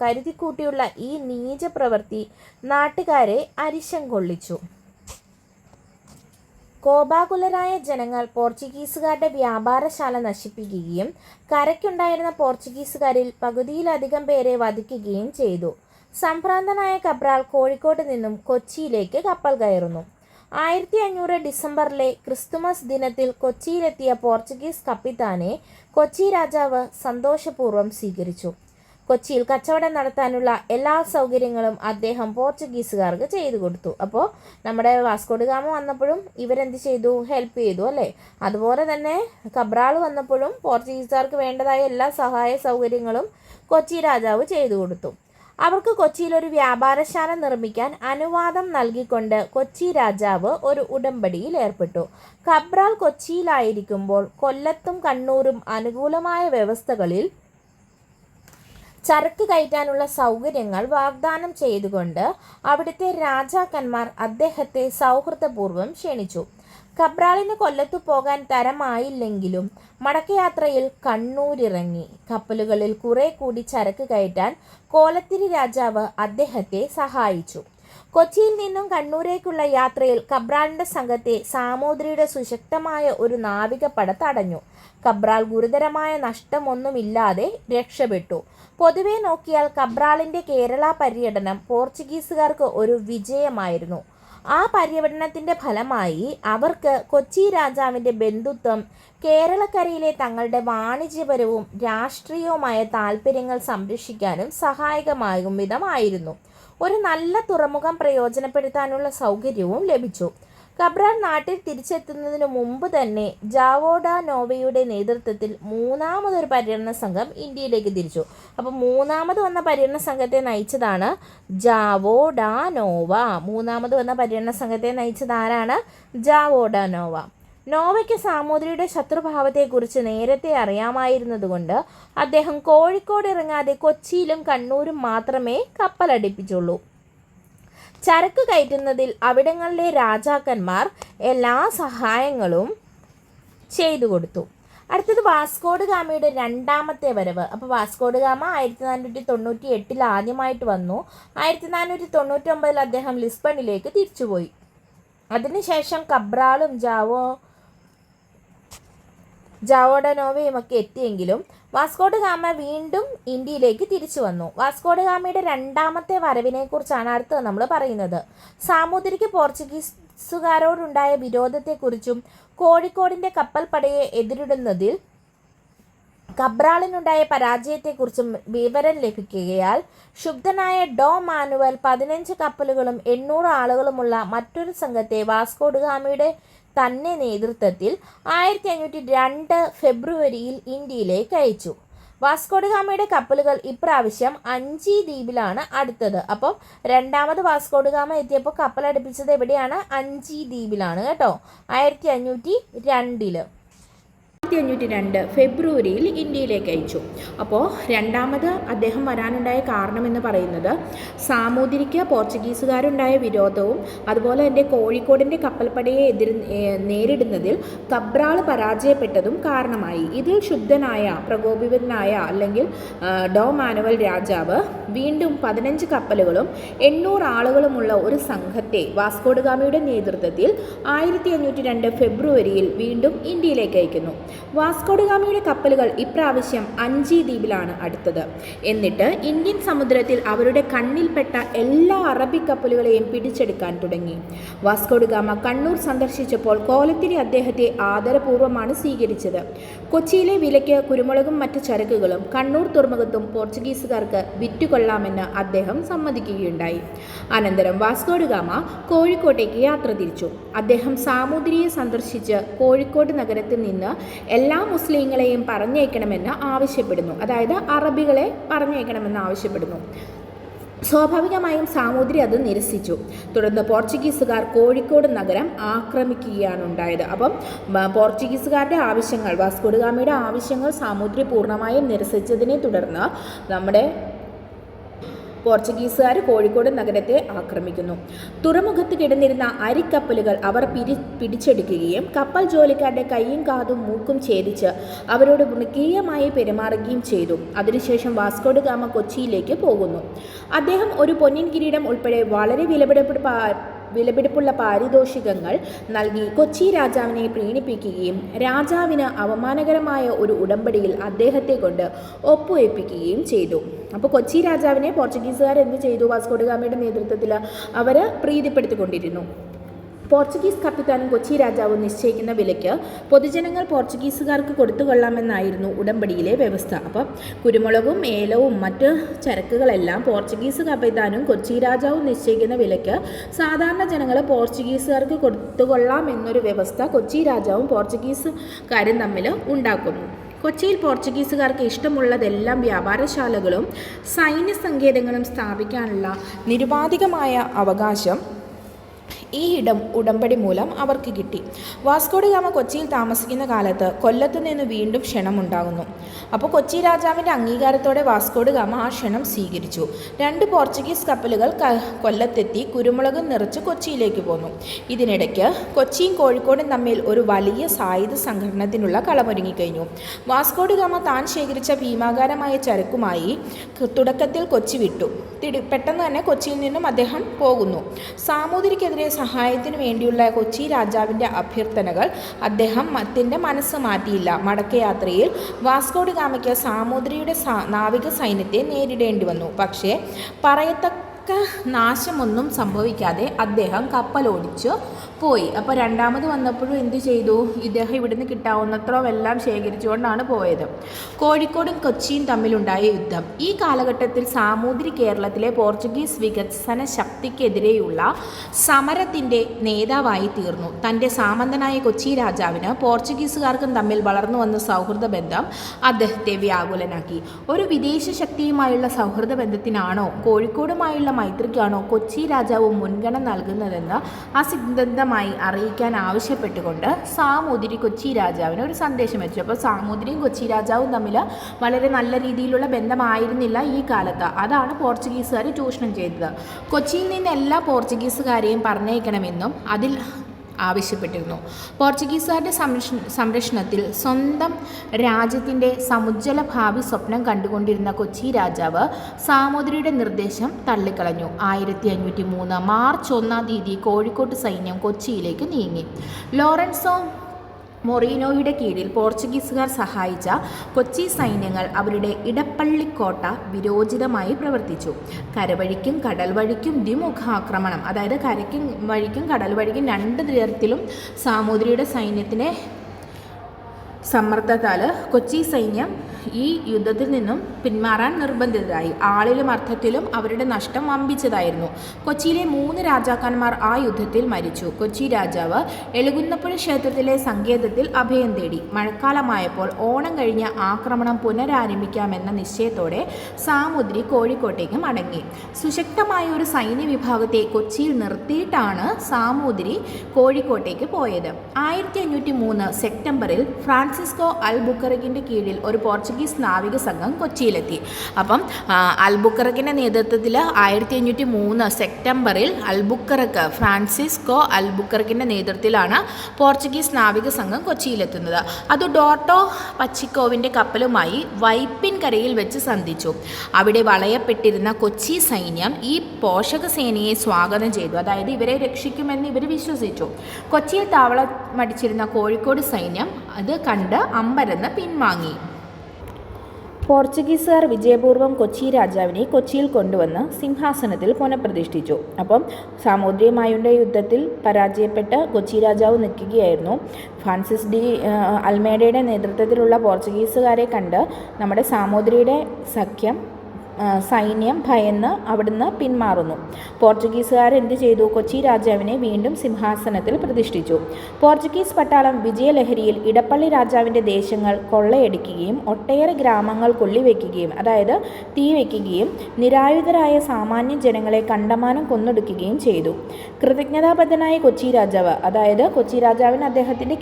കരുതിക്കൂട്ടിയുള്ള ഈ നീച പ്രവൃത്തി നാട്ടുകാരെ അരിശം കൊള്ളിച്ചു. കോപാകുലരായ ജനങ്ങൾ പോർച്ചുഗീസുകാരുടെ വ്യാപാരശാല നശിപ്പിക്കുകയും കരയ്ക്കുണ്ടായിരുന്ന പോർച്ചുഗീസുകാരിൽ പകുതിയിലധികം പേരെ വധിക്കുകയും ചെയ്തു. സംഭ്രാന്തനായ കബ്രാൽ കോഴിക്കോട് നിന്നും കൊച്ചിയിലേക്ക് കപ്പൽ കയറുന്നു. 1500 ഡിസംബറിലെ ക്രിസ്തുമസ് ദിനത്തിൽ കൊച്ചിയിലെത്തിയ പോർച്ചുഗീസ് കപ്പിത്താനെ കൊച്ചി രാജാവ് സന്തോഷപൂർവ്വം സ്വീകരിച്ചു. കൊച്ചിയിൽ കച്ചവടം നടത്താനുള്ള എല്ലാ സൗകര്യങ്ങളും അദ്ദേഹം പോർച്ചുഗീസുകാർക്ക് ചെയ്തു കൊടുത്തു. അപ്പോൾ നമ്മുടെ വാസ്കോ ഡ ഗാമ വന്നപ്പോഴും ഇവരെന്ത് ചെയ്തു? ഹെൽപ്പ് ചെയ്തു അല്ലേ? അതുപോലെ തന്നെ കബ്രാൾ വന്നപ്പോഴും പോർച്ചുഗീസുകാർക്ക് വേണ്ടതായ എല്ലാ സഹായ സൗകര്യങ്ങളും കൊച്ചി രാജാവ് ചെയ്തു കൊടുത്തു. അവർക്ക് കൊച്ചിയിൽ ഒരു വ്യാപാരശാല നിർമ്മിക്കാൻ അനുവാദം നൽകിക്കൊണ്ട് കൊച്ചി രാജാവ് ഒരു ഉടമ്പടിയിൽ ഏർപ്പെട്ടു. കബ്രാൾ കൊച്ചിയിലായിരിക്കുമ്പോൾ കൊല്ലത്തും കണ്ണൂരും അനുകൂലമായ വ്യവസ്ഥകളിൽ ചരക്ക് കയറ്റാനുള്ള സൗകര്യങ്ങൾ വാഗ്ദാനം ചെയ്തുകൊണ്ട് അവിടുത്തെ രാജാക്കന്മാർ അദ്ദേഹത്തെ സൗഹൃദപൂർവ്വം ക്ഷണിച്ചു. കബ്രാളിന് കൊല്ലത്തു പോകാൻ തരമായില്ലെങ്കിലും മടക്കയാത്രയിൽ കണ്ണൂരിറങ്ങി. കപ്പലുകളിൽ കുറെ കൂടി ചരക്ക് കയറ്റാൻ കോലത്തിരി രാജാവ് അദ്ദേഹത്തെ സഹായിച്ചു. കൊച്ചിയിൽ നിന്നും കണ്ണൂരേക്കുള്ള യാത്രയിൽ കബ്രാളിൻ്റെ സംഘത്തെ സാമൂതിരിയുടെ സുശക്തമായ ഒരു നാവികപ്പട തടഞ്ഞു. കബ്രാൾ ഗുരുതരമായ നഷ്ടമൊന്നുമില്ലാതെ രക്ഷപ്പെട്ടു. പൊതുവെ നോക്കിയാൽ കബ്രാളിൻ്റെ കേരള പര്യടനം പോർച്ചുഗീസുകാർക്ക് ഒരു വിജയമായിരുന്നു. ആ പര്യടനത്തിൻ്റെ ഫലമായി അവർക്ക് കൊച്ചി രാജാവിൻ്റെ ബന്ധുത്വം കേരളക്കരയിലെ തങ്ങളുടെ വാണിജ്യപരവും രാഷ്ട്രീയവുമായ താൽപ്പര്യങ്ങൾ സംരക്ഷിക്കാനും സഹായകമാകും വിധമായിരുന്നു. ഒരു നല്ല തുറമുഖം പ്രയോജനപ്പെടുത്താനുള്ള സൗകര്യവും ലഭിച്ചു. കബ്രാൾ നാട്ടിൽ തിരിച്ചെത്തുന്നതിന് മുമ്പ് തന്നെ ജാവോ ഡ നോവയുടെ നേതൃത്വത്തിൽ മൂന്നാമതൊരു പര്യടന സംഘം ഇന്ത്യയിലേക്ക് തിരിച്ചു. അപ്പോൾ മൂന്നാമത് വന്ന പര്യടന സംഘത്തെ നയിച്ചതാണ് ജാവോ ഡ നോവ. മൂന്നാമത് വന്ന പര്യടന സംഘത്തെ നയിച്ചത് ആരാണ്? ജാവോ ഡ നോവ. നോവയ്ക്ക് സാമൂതിരിയുടെ ശത്രുഭാവത്തെക്കുറിച്ച് നേരത്തെ അറിയാമായിരുന്നതുകൊണ്ട് അദ്ദേഹം കോഴിക്കോട് ഇറങ്ങാതെ കൊച്ചിയിലും കണ്ണൂരും മാത്രമേ കപ്പലടുപ്പിച്ചുള്ളൂ. ചരക്ക് കയറ്റുന്നതിൽ അവിടങ്ങളിലെ രാജാക്കന്മാർ എല്ലാ സഹായങ്ങളും ചെയ്തു കൊടുത്തു. അടുത്തത് വാസ്കോ ഡ ഗാമയുടെ രണ്ടാമത്തെ വരവ്. അപ്പോൾ വാസ്കോ ഡ ഗാമ 1498 ആദ്യമായിട്ട് വന്നു. 1499 അദ്ദേഹം ലിസ്ബണിലേക്ക് തിരിച്ചുപോയി. അതിനുശേഷം കബ്രാളും ജാവോ ഡ നോവയും ഒക്കെ എത്തിയെങ്കിലും വാസ്കോ ഡ ഗാമ വീണ്ടും ഇന്ത്യയിലേക്ക് തിരിച്ചു വന്നു. വാസ്കോ ഡ ഗാമയുടെ രണ്ടാമത്തെ വരവിനെ കുറിച്ചാണ് അടുത്തത് നമ്മൾ പറയുന്നത്. സാമൂതിരിക്ക് പോർച്ചുഗീസുകാരോടുണ്ടായ വിരോധത്തെക്കുറിച്ചും കോഴിക്കോടിൻ്റെ കപ്പൽപ്പടയെ എതിരിടുന്നതിൽ കബ്രാളിനുണ്ടായ പരാജയത്തെക്കുറിച്ചും വിവരം ലഭിക്കുകയാൽ ക്ഷുബ്ധനായ ഡോ മാനുവൽ 15 കപ്പലുകളും 800 ആളുകളുമുള്ള മറ്റൊരു സംഘത്തെ വാസ്കോ ഡ ഗാമയുടെ തന്നെ നേതൃത്വത്തിൽ 1502 ഫെബ്രുവരിയിൽ ഇന്ത്യയിലേക്ക് അയച്ചു. വാസ്കോ ഡ ഗാമയുടെ കപ്പലുകൾ ഇപ്രാവശ്യം അഞ്ചി ദ്വീപിലാണ് അടുത്തത്. അപ്പം രണ്ടാമത് വാസ്കോ ഡ ഗാമ എത്തിയപ്പോൾ കപ്പലടുപ്പിച്ചത് എവിടെയാണ്? അഞ്ചി ദ്വീപിലാണ് കേട്ടോ, 1502. 1502 ഫെബ്രുവരിയിൽ ഇന്ത്യയിലേക്ക് അയച്ചു. അപ്പോൾ രണ്ടാമത് അദ്ദേഹം വരാനുണ്ടായ കാരണമെന്ന് പറയുന്നത് സാമൂതിരിക്ക് പോർച്ചുഗീസുകാരുണ്ടായ വിരോധവും അതുപോലെ തന്നെ കോഴിക്കോടിൻ്റെ കപ്പൽപ്പടയെ നേരിടുന്നതിൽ കബ്രാൾ പരാജയപ്പെട്ടതും കാരണമായി. ഇതിൽ ക്ഷുബ്ധനായ പ്രകോപിതനായ അല്ലെങ്കിൽ ഡോ മാനുവൽ രാജാവ് വീണ്ടും 15 കപ്പലുകളും 800 ആളുകളുമുള്ള ഒരു സംഘത്തെ വാസ്കോഡഗാമയുടെ നേതൃത്വത്തിൽ 1502 ഫെബ്രുവരിയിൽ വീണ്ടും ഇന്ത്യയിലേക്ക് അയക്കുന്നു. വാസ്കോഡഗാമയുടെ കപ്പലുകൾ ഇപ്രാവശ്യം അഞ്ചി ദ്വീപിലാണ് അടുത്തത്. എന്നിട്ട് ഇന്ത്യൻ സമുദ്രത്തിൽ അവരുടെ കണ്ണിൽപ്പെട്ട എല്ലാ അറബി കപ്പലുകളെയും പിടിച്ചെടുക്കാൻ തുടങ്ങി. വാസ്കോഡഗാമ കണ്ണൂർ സന്ദർശിച്ചപ്പോൾ കോലത്തിരി അദ്ദേഹത്തെ ആദരപൂർവ്വമാണ് സ്വീകരിച്ചത്. കൊച്ചിയിലെ വിലയ്ക്ക് കുരുമുളകും മറ്റ് ചരക്കുകളും കണ്ണൂർ തുറമുഖത്തും പോർച്ചുഗീസുകാർക്ക് വിറ്റുകൊള്ളാമെന്ന് അദ്ദേഹം സമ്മതിക്കുകയുണ്ടായി. അനന്തരം വാസ്കോഡഗാമ കോഴിക്കോട്ടേക്ക് യാത്ര തിരിച്ചു. അദ്ദേഹം സാമൂതിരിയെ സന്ദർശിച്ച് കോഴിക്കോട് നഗരത്തിൽ നിന്ന് എല്ലാ മുസ്ലിങ്ങളെയും പറഞ്ഞയക്കണമെന്ന് ആവശ്യപ്പെടുന്നു. അതായത് അറബികളെ പറഞ്ഞയക്കണമെന്ന് ആവശ്യപ്പെടുന്നു. സ്വാഭാവികമായും സാമൂതിരി അത് നിരസിച്ചു. തുടർന്ന് പോർച്ചുഗീസുകാർ കോഴിക്കോട് നഗരം ആക്രമിക്കുകയാണ് ഉണ്ടായത്. അപ്പം പോർച്ചുഗീസുകാരുടെ ആവശ്യങ്ങൾ, വാസ്കോഡഗാമയുടെ ആവശ്യങ്ങൾ സാമൂതിരി പൂർണ്ണമായും നിരസിച്ചതിനെ തുടർന്ന് നമ്മുടെ പോർച്ചുഗീസുകാർ കോഴിക്കോട് നഗരത്തെ ആക്രമിക്കുന്നു. തുറമുഖത്ത് കിടന്നിരുന്ന അരിക്കപ്പലുകൾ അവർ പിടിച്ചെടുക്കുകയും കപ്പൽ ജോലിക്കാരുടെ കൈയും കാതും മൂക്കും ഛേദിച്ച് അവരോട് മൃഗീയമായി പെരുമാറുകയും ചെയ്തു. അതിനുശേഷം വാസ്കോഡഗാമ കൊച്ചിയിലേക്ക് പോകുന്നു. അദ്ദേഹം ഒരു പൊന്നിൻ കിരീടം ഉൾപ്പെടെ വളരെ വിലപിടിപ്പുള്ള പാരിതോഷികങ്ങൾ നൽകി കൊച്ചി രാജാവിനെ പ്രീണിപ്പിക്കുകയും രാജാവിന് അവമാനകരമായ ഒരു ഉടമ്പടിയിൽ അദ്ദേഹത്തെ കൊണ്ട് ഒപ്പുവെപ്പിക്കുകയും ചെയ്തു. അപ്പോൾ കൊച്ചി രാജാവിനെ പോർച്ചുഗീസുകാർ എന്ത് ചെയ്തു? വാസ്കോഡഗാമയുടെ നേതൃത്വത്തിൽ അവർ പ്രീതിപ്പെടുത്തിക്കൊണ്ടിരുന്നു. പോർച്ചുഗീസ് കപ്പിത്താനും കൊച്ചി രാജാവും നിശ്ചയിക്കുന്ന വിലയ്ക്ക് പൊതുജനങ്ങൾ പോർച്ചുഗീസുകാർക്ക് കൊടുത്തുകൊള്ളാമെന്നായിരുന്നു ഉടമ്പടിയിലെ വ്യവസ്ഥ. അപ്പം കുരുമുളകും ഏലവും മറ്റ് ചരക്കുകളെല്ലാം പോർച്ചുഗീസ് കപ്പിത്താനും കൊച്ചി രാജാവും നിശ്ചയിക്കുന്ന വിലയ്ക്ക് സാധാരണ ജനങ്ങൾ പോർച്ചുഗീസുകാർക്ക് കൊടുത്തുകൊള്ളാം എന്നൊരു വ്യവസ്ഥ കൊച്ചി രാജാവും പോർച്ചുഗീസുകാരും തമ്മിൽ ഉണ്ടാക്കുന്നു. കൊച്ചിയിൽ പോർച്ചുഗീസുകാർക്ക് ഇഷ്ടമുള്ളതെല്ലാം വ്യാപാരശാലകളും സൈന്യ സങ്കേതങ്ങളും സ്ഥാപിക്കാനുള്ള നിരുപാധികമായ അവകാശം ഈ ഉടമ്പടി മൂലം അവർക്ക് കിട്ടി. വാസ്കോഡഗാമ കൊച്ചിയിൽ താമസിക്കുന്ന കാലത്ത് കൊല്ലത്തു നിന്ന് വീണ്ടും ക്ഷണമുണ്ടാകുന്നു. അപ്പോൾ കൊച്ചി രാജാവിൻ്റെ അംഗീകാരത്തോടെ വാസ്കോഡഗാമ ആ ക്ഷണം സ്വീകരിച്ചു. 2 പോർച്ചുഗീസ് കപ്പലുകൾ കൊല്ലത്തെത്തി കുരുമുളക് നിറച്ച് കൊച്ചിയിലേക്ക് പോന്നു. ഇതിനിടയ്ക്ക് കൊച്ചിയും കോഴിക്കോടും തമ്മിൽ ഒരു വലിയ സായുധ സംഘടനത്തിനുള്ള കളമൊരുങ്ങിക്കഴിഞ്ഞു. വാസ്കോഡഗാമ താൻ ശേഖരിച്ച ഭീമാകാരമായ ചരക്കുമായി തുടക്കത്തിൽ കൊച്ചി വിട്ടു. പെട്ടെന്ന് തന്നെ കൊച്ചിയിൽ നിന്നും അദ്ദേഹം പോകുന്നു. സാമൂതിരിക്കെതിരെ സഹായത്തിനു വേണ്ടിയുള്ള കൊച്ചി രാജാവിൻ്റെ അഭ്യർത്ഥനകൾ അദ്ദേഹത്തിൻ്റെ മനസ്സ് മാറ്റിയില്ല. മടക്കയാത്രയിൽ വാസ്കോഡഗാമയ്ക്ക് സാമൂതിരിയുടെ നാവിക സൈന്യത്തെ നേരിടേണ്ടി വന്നു. പക്ഷേ പറയത്തക്ക നാശമൊന്നും സംഭവിക്കാതെ അദ്ദേഹം കപ്പലോടിച്ച് പോയി. അപ്പോൾ രണ്ടാമത് വന്നപ്പോഴും എന്ത് ചെയ്തു? ഇദ്ദേഹം ഇവിടുന്ന് കിട്ടാവുന്നത്രയും എല്ലാം ശേഖരിച്ചുകൊണ്ടാണ് പോയത്. കോഴിക്കോടും കൊച്ചിയും തമ്മിലുണ്ടായ യുദ്ധം. ഈ കാലഘട്ടത്തിൽ സാമൂതിരി കേരളത്തിലെ പോർച്ചുഗീസ് വികസന ശക്തിക്കെതിരെയുള്ള സമരത്തിൻ്റെ നേതാവായി തീർന്നു. തൻ്റെ സാമന്തനായ കൊച്ചി രാജാവിന് പോർച്ചുഗീസുകാർക്കും തമ്മിൽ വളർന്നു വന്ന സൗഹൃദ ബന്ധം അദ്ദേഹത്തെ വ്യാകുലനാക്കി. ഒരു വിദേശ ശക്തിയുമായുള്ള സൗഹൃദ ബന്ധത്തിനാണോ കോഴിക്കോടുമായുള്ള മൈത്രിക്കാണോ കൊച്ചി രാജാവ് മുൻഗണന നൽകുന്നതെന്ന് അസിദ്ധമായി അറിയിക്കാൻ ആവശ്യപ്പെട്ടുകൊണ്ട് സാമൂതിരി കൊച്ചി രാജാവിന് ഒരു സന്ദേശം വെച്ചു. അപ്പോൾ സാമൂതിരിയും കൊച്ചി രാജാവും തമ്മിൽ വളരെ നല്ല രീതിയിലുള്ള ബന്ധമായിരുന്നില്ല ഈ കാലത്ത്. അതാണ് പോർച്ചുഗീസുകാർ ചൂഷണം ചെയ്തത്. കൊച്ചിയിൽ നിന്ന് എല്ലാ പോർച്ചുഗീസുകാരെയും പറഞ്ഞയക്കണമെന്നും അതിൽ ആവശ്യപ്പെട്ടിരുന്നു. പോർച്ചുഗീസുകാരുടെ സംരക്ഷണത്തിൽ സ്വന്തം രാജ്യത്തിൻ്റെ സമുജ്വല ഭാവി സ്വപ്നം കണ്ടുകൊണ്ടിരുന്ന കൊച്ചി രാജാവ് സാമൂതിരിയുടെ നിർദ്ദേശം തള്ളിക്കളഞ്ഞു. 1503 മാർച്ച് 1 കോഴിക്കോട്ട് സൈന്യം കൊച്ചിയിലേക്ക് നീങ്ങി. ലോറൻസോ മൊറീനോയുടെ കീഴിൽ പോർച്ചുഗീസുകാർ സഹായിച്ച കൊച്ചി സൈന്യങ്ങൾ അവരുടെ ഇടപ്പള്ളിക്കോട്ട വിരോചിതമായി പ്രവർത്തിച്ചു. കരവഴിക്കും കടൽ വഴിക്കും ദ്വിമുഖാക്രമണം, അതായത് കരയ്ക്കും വഴിക്കും കടൽ വഴിക്കും 2 തരത്തിലും സാമൂതിരിയുടെ സൈന്യത്തിനെ സമ്മർദ്ദത്താൽ കൊച്ചി സൈന്യം ഈ യുദ്ധത്തിൽ നിന്നും പിന്മാറാൻ നിർബന്ധിതരായി. ആളിലും അർത്ഥത്തിലും അവരുടെ നഷ്ടം വമ്പിച്ചതായിരുന്നു. കൊച്ചിയിലെ 3 രാജാക്കന്മാർ ആ യുദ്ധത്തിൽ മരിച്ചു. കൊച്ചി രാജാവ് എളുകുന്നപ്പുഴ ക്ഷേത്രത്തിലെ സങ്കേതത്തിൽ അഭയം തേടി. മഴക്കാലമായപ്പോൾ ഓണം കഴിഞ്ഞ് ആക്രമണം പുനരാരംഭിക്കാമെന്ന നിശ്ചയത്തോടെ സാമൂതിരി കോഴിക്കോട്ടേക്ക് മടങ്ങി. സുശക്തമായ ഒരു സൈന്യ വിഭാഗത്തെ കൊച്ചിയിൽ നിർത്തിയിട്ടാണ് സാമൂതിരി കോഴിക്കോട്ടേക്ക് പോയത്. 1503 സെപ്റ്റംബറിൽ ഫ്രാൻസിസ്കോ അൽബുക്കറക്കിൻ്റെ കീഴിൽ ഒരു പോർച്ചുഗീസ് നാവിക സംഘം കൊച്ചിയിലെത്തി. അപ്പം അൽബുക്കറക്കിൻ്റെ നേതൃത്വത്തിൽ 1503 സെപ്റ്റംബറിൽ ഫ്രാൻസിസ്കോ അൽബുക്കറക്കിൻ്റെ നേതൃത്വത്തിലാണ് പോർച്ചുഗീസ് നാവിക സംഘം കൊച്ചിയിലെത്തുന്നത്. അത് ഡോട്ടോ പച്ചിക്കോവിൻ്റെ കപ്പലുമായി വൈപ്പിൻ കരയിൽ വെച്ച് സന്ധിച്ചു. അവിടെ വളയപ്പെട്ടിരുന്ന കൊച്ചി സൈന്യം ഈ പോഷകസേനയെ സ്വാഗതം ചെയ്തു. അതായത് ഇവരെ രക്ഷിക്കുമെന്ന് ഇവർ വിശ്വസിച്ചു. കൊച്ചിയിൽ താവളമടിച്ചിരുന്ന കോഴിക്കോട് സൈന്യം അത് കണ്ട് അമ്പരന്ന് പിൻവാങ്ങി. പോർച്ചുഗീസുകാർ വിജയപൂർവ്വം കൊച്ചി രാജാവിനെ കൊച്ചിയിൽ കൊണ്ടുവന്ന് സിംഹാസനത്തിൽ പുനഃപ്രതിഷ്ഠിച്ചു. അപ്പം സാമൂതിരിയുമായുള്ള യുദ്ധത്തിൽ പരാജയപ്പെട്ട് കൊച്ചി രാജാവ് നിൽക്കുകയായിരുന്നു. ഫ്രാൻസിസ് ഡി അൽമേഡയുടെ നേതൃത്വത്തിലുള്ള പോർച്ചുഗീസുകാരെ കണ്ട് നമ്മുടെ സാമൂതിരിയുടെ സൈന്യം ഭയന്ന് അവിടുന്ന് പിന്മാറുന്നു. പോർച്ചുഗീസുകാർ എന്ത് ചെയ്തു? കൊച്ചി രാജാവിനെ വീണ്ടും സിംഹാസനത്തിൽ പ്രതിഷ്ഠിച്ചു. പോർച്ചുഗീസ് പട്ടാളം വിജയലഹരിയിൽ ഇടപ്പള്ളി രാജാവിൻ്റെ ദേശങ്ങൾ കൊള്ളയടിക്കുകയും ഒട്ടേറെ ഗ്രാമങ്ങൾ കൊള്ളിവെക്കുകയും, അതായത് തീ വയ്ക്കുകയും നിരായുധരായ സാമാന്യ ജനങ്ങളെ കണ്ടമാനം കൊന്നൊടുക്കുകയും ചെയ്തു. കൃതജ്ഞതാബദ്ധനായ കൊച്ചി രാജാവ്, അതായത് കൊച്ചി രാജാവിന് അദ്ദേഹത്തിൻ്റെ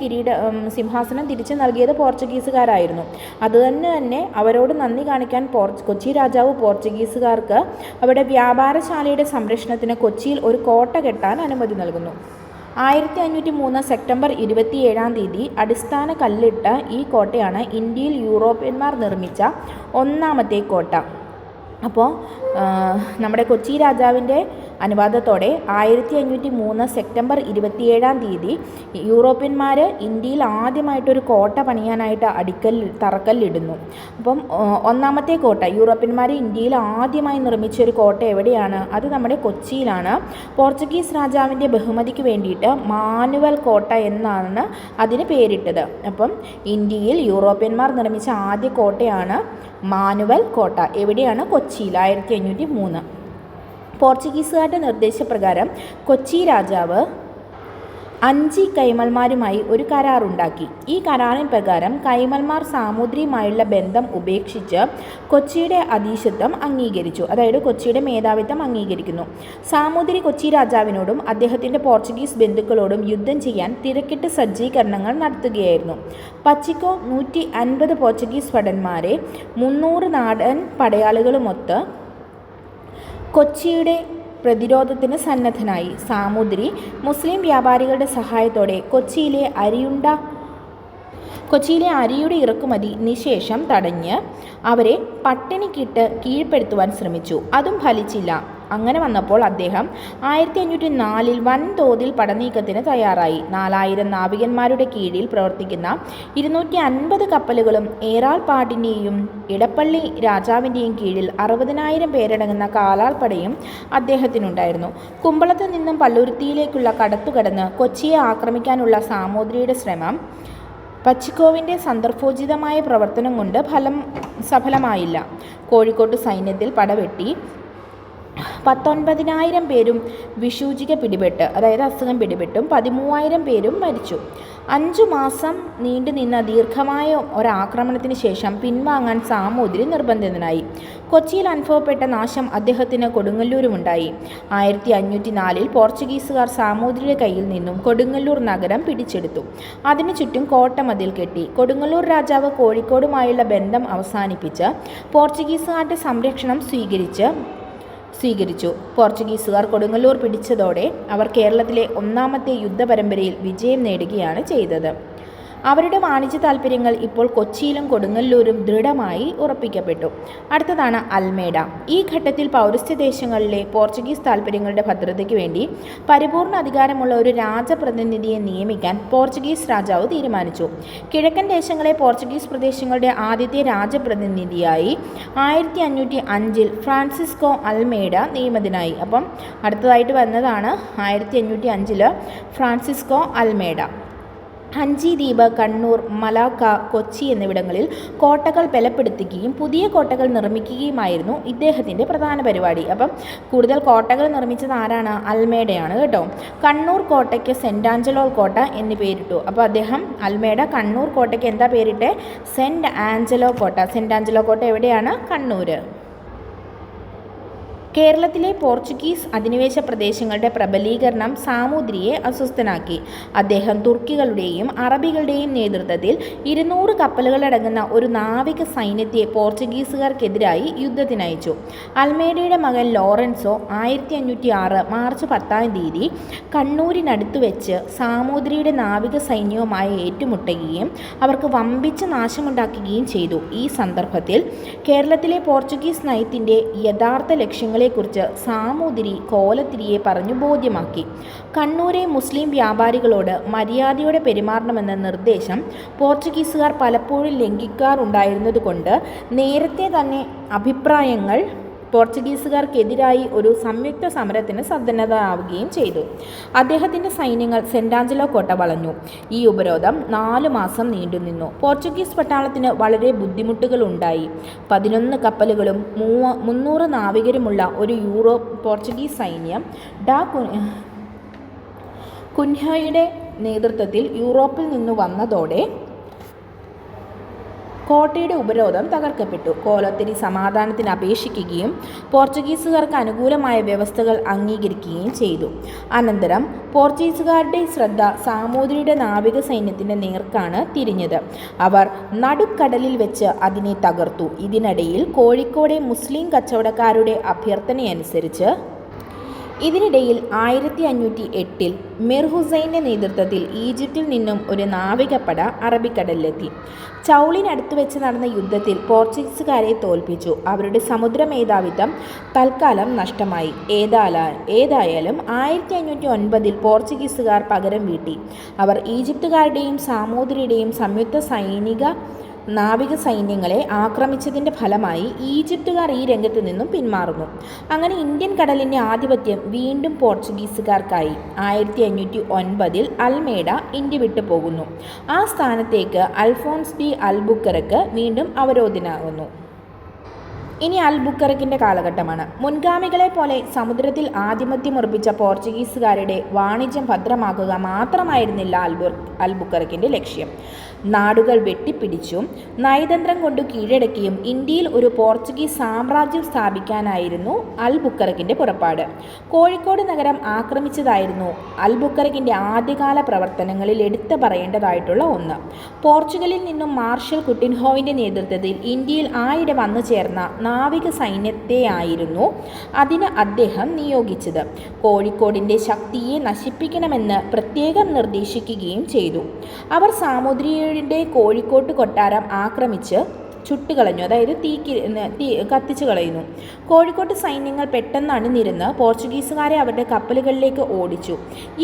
സിംഹാസനം തിരിച്ചു നൽകിയത് പോർച്ചുഗീസുകാരായിരുന്നു. അതുതന്നെ അവരോട് നന്ദി കാണിക്കാൻ കൊച്ചി രാജാവ് പോർച്ചുഗീസുകാർക്ക് അവിടെ വ്യാപാരശാലയുടെ സംരക്ഷണത്തിന് കൊച്ചിയിൽ ഒരു കോട്ട കെട്ടാൻ അനുമതി നൽകുന്നു. 1503 സെപ്റ്റംബർ 27 അടിസ്ഥാന കല്ലിട്ട ഈ കോട്ടയാണ് ഇന്ത്യയിൽ യൂറോപ്യന്മാർ നിർമ്മിച്ച ഒന്നാമത്തെ കോട്ട. അപ്പോൾ നമ്മുടെ കൊച്ചി രാജാവിൻ്റെ അനുവാദത്തോടെ 1503 സെപ്റ്റംബർ 27 യൂറോപ്യന്മാർ ഇന്ത്യയിൽ ആദ്യമായിട്ടൊരു കോട്ട പണിയാനായിട്ട് തറക്കല്ലിടുന്നു. അപ്പം ഒന്നാമത്തെ കോട്ട യൂറോപ്യന്മാർ ഇന്ത്യയിൽ ആദ്യമായി നിർമ്മിച്ച ഒരു കോട്ട എവിടെയാണ്? അത് നമ്മുടെ കൊച്ചിയിലാണ്. പോർച്ചുഗീസ് രാജാവിൻ്റെ ബഹുമതിക്ക് വേണ്ടിയിട്ട് മാനുവൽ കോട്ട എന്നാണ് അതിന് പേരിട്ടത്. അപ്പം ഇന്ത്യയിൽ യൂറോപ്യന്മാർ നിർമ്മിച്ച ആദ്യ കോട്ടയാണ് മാനുവൽ കോട്ട. എവിടെയാണ്? കൊച്ചിയിൽ 1503. പോർച്ചുഗീസുകാരുടെ നിർദ്ദേശപ്രകാരം കൊച്ചി രാജാവ് 5 കൈമൾമാരുമായി ഒരു കരാറുണ്ടാക്കി. ഈ കരാറിൻ പ്രകാരം കൈമൾമാർ സാമൂതിരിയുമായുള്ള ബന്ധം ഉപേക്ഷിച്ച് കൊച്ചിയുടെ അധീശത്വം അംഗീകരിച്ചു. അതായത് കൊച്ചിയുടെ മേധാവിത്വം അംഗീകരിക്കുന്നു. സാമൂതിരി കൊച്ചി രാജാവിനോടും അദ്ദേഹത്തിൻ്റെ പോർച്ചുഗീസ് ബന്ധുക്കളോടും യുദ്ധം ചെയ്യാൻ തിരക്കിട്ട് സജ്ജീകരണങ്ങൾ നടത്തുകയായിരുന്നു. പച്ചിക്കോ 150 പോർച്ചുഗീസ് ഭടന്മാരെ 300 നാടൻ പടയാളികളുമൊത്ത് കൊച്ചിയുടെ പ്രതിരോധത്തിന് സന്നദ്ധനായി. സാമൂതിരി മുസ്ലിം വ്യാപാരികളുടെ സഹായത്തോടെ കൊച്ചിയിലെ അരിയുടെ ഇറക്കുമതി നിശേഷം തടഞ്ഞ് അവരെ പട്ടിണിക്കിട്ട് കീഴ്പ്പെടുത്തുവാൻ ശ്രമിച്ചു. അതും ഫലിച്ചില്ല. അങ്ങനെ വന്നപ്പോൾ അദ്ദേഹം 1504 വൻതോതിൽ പടനീക്കത്തിന് തയ്യാറായി. 4000 നാവികന്മാരുടെ കീഴിൽ പ്രവർത്തിക്കുന്ന 250 കപ്പലുകളും ഏറാൾപ്പാടിൻ്റെയും ഇടപ്പള്ളി രാജാവിൻ്റെയും കീഴിൽ 60,000 പേരടങ്ങുന്ന കാലാൾപ്പടയും അദ്ദേഹത്തിനുണ്ടായിരുന്നു. കുമ്പളത്ത് നിന്നും പള്ളുരുത്തിയിലേക്കുള്ള കടത്തുകടന്ന് കൊച്ചിയെ ആക്രമിക്കാനുള്ള സാമൂതിരിയുടെ ശ്രമം പച്ചിക്കോവിൻ്റെ സന്ദർഭോചിതമായ പ്രവർത്തനം കൊണ്ട് സഫലമായില്ല. കോഴിക്കോട്ട് സൈന്യത്തിൽ പടവെട്ടി 19,000 പേരും വിഷൂചിക പിടിപെട്ട്, അതായത് അസുഖം പിടിപെട്ടും 13,000 പേരും മരിച്ചു. 5 മാസം നീണ്ടുനിന്ന ദീർഘമായ ഒരാക്രമണത്തിന് ശേഷം പിൻവാങ്ങാൻ സാമൂതിരി നിർബന്ധിതനായി. കൊച്ചിയിൽ അനുഭവപ്പെട്ട നാശം അദ്ദേഹത്തിന് കൊടുങ്ങല്ലൂരുമുണ്ടായി. 1504 പോർച്ചുഗീസുകാർ സാമൂതിരിയുടെ കയ്യിൽ നിന്നും കൊടുങ്ങല്ലൂർ നഗരം പിടിച്ചെടുത്തു. അതിനു ചുറ്റും കോട്ടമതിൽ കെട്ടി. കൊടുങ്ങല്ലൂർ രാജാവ് കോഴിക്കോടുമായുള്ള ബന്ധം അവസാനിപ്പിച്ച് പോർച്ചുഗീസുകാരുടെ സംരക്ഷണം സ്വീകരിച്ചു. പോർച്ചുഗീസുകാർ കൊടുങ്ങല്ലൂർ പിടിച്ചതോടെ അവർ കേരളത്തിലെ ഒന്നാമത്തെ യുദ്ധപരമ്പരയിൽ വിജയം നേടുകയാണ് ചെയ്തത്. അവരുടെ വാണിജ്യ താൽപ്പര്യങ്ങൾ ഇപ്പോൾ കൊച്ചിയിലും കൊടുങ്ങല്ലൂരും ദൃഢമായി ഉറപ്പിക്കപ്പെട്ടു. അടുത്തതാണ് അൽമേഡ. ഈ ഘട്ടത്തിൽ പൗരസ്ത്യദേശങ്ങളിലെ പോർച്ചുഗീസ് താൽപ്പര്യങ്ങളുടെ ഭദ്രതയ്ക്ക് വേണ്ടി പരിപൂർണ അധികാരമുള്ള ഒരു രാജപ്രതിനിധിയെ നിയമിക്കാൻ പോർച്ചുഗീസ് രാജാവ് തീരുമാനിച്ചു. കിഴക്കൻ ദേശങ്ങളെ പോർച്ചുഗീസ് പ്രദേശങ്ങളുടെ ആദ്യത്തെ രാജപ്രതിനിധിയായി 1505 ഫ്രാൻസിസ്കോ അൽമേഡ നിയമിതനായി. അപ്പം അടുത്തതായിട്ട് വന്നതാണ് 1505 ഫ്രാൻസിസ്കോ അൽമേഡ. ഹഞ്ചി ദ്വീപ്, കണ്ണൂർ, മലാക്ക, കൊച്ചി എന്നിവിടങ്ങളിൽ കോട്ടകൾ ബലപ്പെടുത്തുകയും പുതിയ കോട്ടകൾ നിർമ്മിക്കുകയുമായിരുന്നു ഇദ്ദേഹത്തിൻ്റെ പ്രധാന പരിപാടി. അപ്പം കൂടുതൽ കോട്ടകൾ നിർമ്മിച്ചത് ആരാണ്? അൽമേഡയാണ് കേട്ടോ. കണ്ണൂർ കോട്ടയ്ക്ക് സെൻറ്റ് ആഞ്ചലോ കോട്ട എന്ന് പേരിട്ടു. അപ്പോൾ അദ്ദേഹം അൽമേഡ കണ്ണൂർ കോട്ടയ്ക്ക് എന്താ പേരിട്ടെ? സെൻറ്റ് ആഞ്ചലോ കോട്ട. സെൻറ്റ് ആഞ്ചലോ കോട്ട എവിടെയാണ്? കണ്ണൂർ. കേരളത്തിലെ പോർച്ചുഗീസ് അധിനിവേശ പ്രദേശങ്ങളുടെ പ്രബലീകരണം സാമൂതിരിയെ അസ്വസ്ഥനാക്കി. അദ്ദേഹം തുർക്കികളുടെയും അറബികളുടെയും നേതൃത്വത്തിൽ 200 കപ്പലുകളടങ്ങുന്ന ഒരു നാവിക സൈന്യത്തെ പോർച്ചുഗീസുകാർക്കെതിരായി യുദ്ധത്തിനയച്ചു. അൽമേഡയുടെ മകൻ ലോറൻസോ 1506 മാർച്ച് 10 കണ്ണൂരിനടുത്തു വെച്ച് സാമൂതിരിയുടെ നാവിക സൈന്യവുമായി ഏറ്റുമുട്ടുകയും അവർക്ക് വമ്പിച്ച നാശമുണ്ടാക്കുകയും ചെയ്തു. ഈ സന്ദർഭത്തിൽ കേരളത്തിലെ പോർച്ചുഗീസ് നയത്തിൻ്റെ യഥാർത്ഥ ലക്ഷ്യങ്ങളെക്കുറിച്ച് സാമൂതിരി കോലത്തിരിയെ പറഞ്ഞു ബോധ്യമാക്കി. കണ്ണൂരെ മുസ്ലിം വ്യാപാരികളോട് മര്യാദയോടെ പെരുമാറണമെന്ന നിർദ്ദേശം പോർച്ചുഗീസുകാർ പലപ്പോഴും ലംഘിക്കാറുണ്ടായിരുന്നതുകൊണ്ട് നേരത്തെ തന്നെ അഭിപ്രായങ്ങൾ പോർച്ചുഗീസുകാർക്കെതിരായി ഒരു സംയുക്ത സമരത്തിന് സന്നദ്ധരാവുകയും ചെയ്തു. അദ്ദേഹത്തിൻ്റെ സൈന്യങ്ങൾ സെൻറ്റ് ആഞ്ചലോ കോട്ട വളഞ്ഞു. ഈ ഉപരോധം 4 മാസം നീണ്ടുനിന്നു. പോർച്ചുഗീസ് പട്ടാളത്തിന് വളരെ ബുദ്ധിമുട്ടുകളുണ്ടായി. 11 കപ്പലുകളും 300 നാവികരുമുള്ള ഒരു പോർച്ചുഗീസ് സൈന്യം കുൻഹയുടെ നേതൃത്വത്തിൽ യൂറോപ്പിൽ നിന്ന് വന്നതോടെ കോട്ടയുടെ ഉപരോധം തകർക്കപ്പെട്ടു. കോലത്തിരി സമാധാനത്തിന് അപേക്ഷിക്കുകയും പോർച്ചുഗീസുകാർക്ക് അനുകൂലമായ വ്യവസ്ഥകൾ അംഗീകരിക്കുകയും ചെയ്തു. അനന്തരം പോർച്ചുഗീസുകാരുടെ ശ്രദ്ധ സാമൂതിരിയുടെ നാവിക സൈന്യത്തിൻ്റെ നേർക്കാണ് തിരിഞ്ഞത്. അവർ നടുക്കടലിൽ വെച്ച് അതിനെ തകർത്തു. ഇതിനിടയിൽ കോഴിക്കോടെ മുസ്ലിം കച്ചവടക്കാരുടെ അഭ്യർത്ഥനയനുസരിച്ച് 1508 മിർ ഹുസൈൻ്റെ നേതൃത്വത്തിൽ ഈജിപ്തിൽ നിന്നും ഒരു നാവികപ്പട അറബിക്കടലിലെത്തി. ചൗളിനടുത്ത് വെച്ച് നടന്ന യുദ്ധത്തിൽ പോർച്ചുഗീസുകാരെ തോൽപ്പിച്ചു. അവരുടെ സമുദ്ര മേധാവിത്വം തൽക്കാലം നഷ്ടമായി. ഏതായാലും 1509 പോർച്ചുഗീസുകാർ പകരം വീട്ടി. അവർ ഈജിപ്തുകാരുടെയും സാമൂതിരിയുടെയും സംയുക്ത നാവിക സൈന്യങ്ങളെ ആക്രമിച്ചതിൻ്റെ ഫലമായി ഈജിപ്തുകാർ ഈ രംഗത്ത് നിന്നും പിന്മാറുന്നു. അങ്ങനെ ഇന്ത്യൻ കടലിൻ്റെ ആധിപത്യം വീണ്ടും പോർച്ചുഗീസുകാർക്കായി. 1509 അൽമേഡ ഇന്ത്യ വിട്ടു പോകുന്നു. ആ സ്ഥാനത്തേക്ക് അൽഫോൺസ് ഡി അൽബുക്കർക്ക് വീണ്ടും അവരോധനാകുന്നു. ഇനി അൽബുക്കർക്കിൻ്റെ കാലഘട്ടമാണ്. മുൻഗാമികളെ പോലെ സമുദ്രത്തിൽ ആധിപത്യമുറപ്പിച്ച പോർച്ചുഗീസുകാരുടെ വാണിജ്യം ഭദ്രമാക്കുക മാത്രമായിരുന്നില്ല അൽബുക്കർക്കിൻ്റെ ലക്ഷ്യം. നാടുകൾ വെട്ടിപ്പിടിച്ചും നയതന്ത്രം കൊണ്ട് കീഴടക്കിയും ഇന്ത്യയിൽ ഒരു പോർച്ചുഗീസ് സാമ്രാജ്യം സ്ഥാപിക്കാനായിരുന്നു അൽബുക്കർക്കിൻ്റെ പുറപ്പാട്. കോഴിക്കോട് നഗരം ആക്രമിച്ചതായിരുന്നു അൽബുക്കർക്കിൻ്റെ ആദ്യകാല പ്രവർത്തനങ്ങളിൽ എടുത്തു പറയേണ്ടതായിട്ടുള്ള ഒന്ന്. പോർച്ചുഗലിൽ നിന്നും മാർഷൽ കുട്ടിൻഹോവിൻ്റെ നേതൃത്വത്തിൽ ഇന്ത്യയിൽ ആയിടെ വന്നു ചേർന്ന നാവിക സൈന്യത്തെയായിരുന്നു അതിന് അദ്ദേഹം നിയോഗിച്ചത്. കോഴിക്കോടിൻ്റെ ശക്തിയെ നശിപ്പിക്കണമെന്ന് പ്രത്യേകം നിർദ്ദേശിക്കുകയും ചെയ്തു. അവർ സാമൂതിരിയുടെ കോഴിക്കോട്ട് കൊട്ടാരം ആക്രമിച്ച് ചുട്ടുകളഞ്ഞു, അതായത് കത്തിച്ചു കളയുന്നു. കോഴിക്കോട്ട് സൈന്യങ്ങൾ പെട്ടെന്ന് അണിനിരന്ന് പോർച്ചുഗീസുകാരെ അവരുടെ കപ്പലുകളിലേക്ക് ഓടിച്ചു.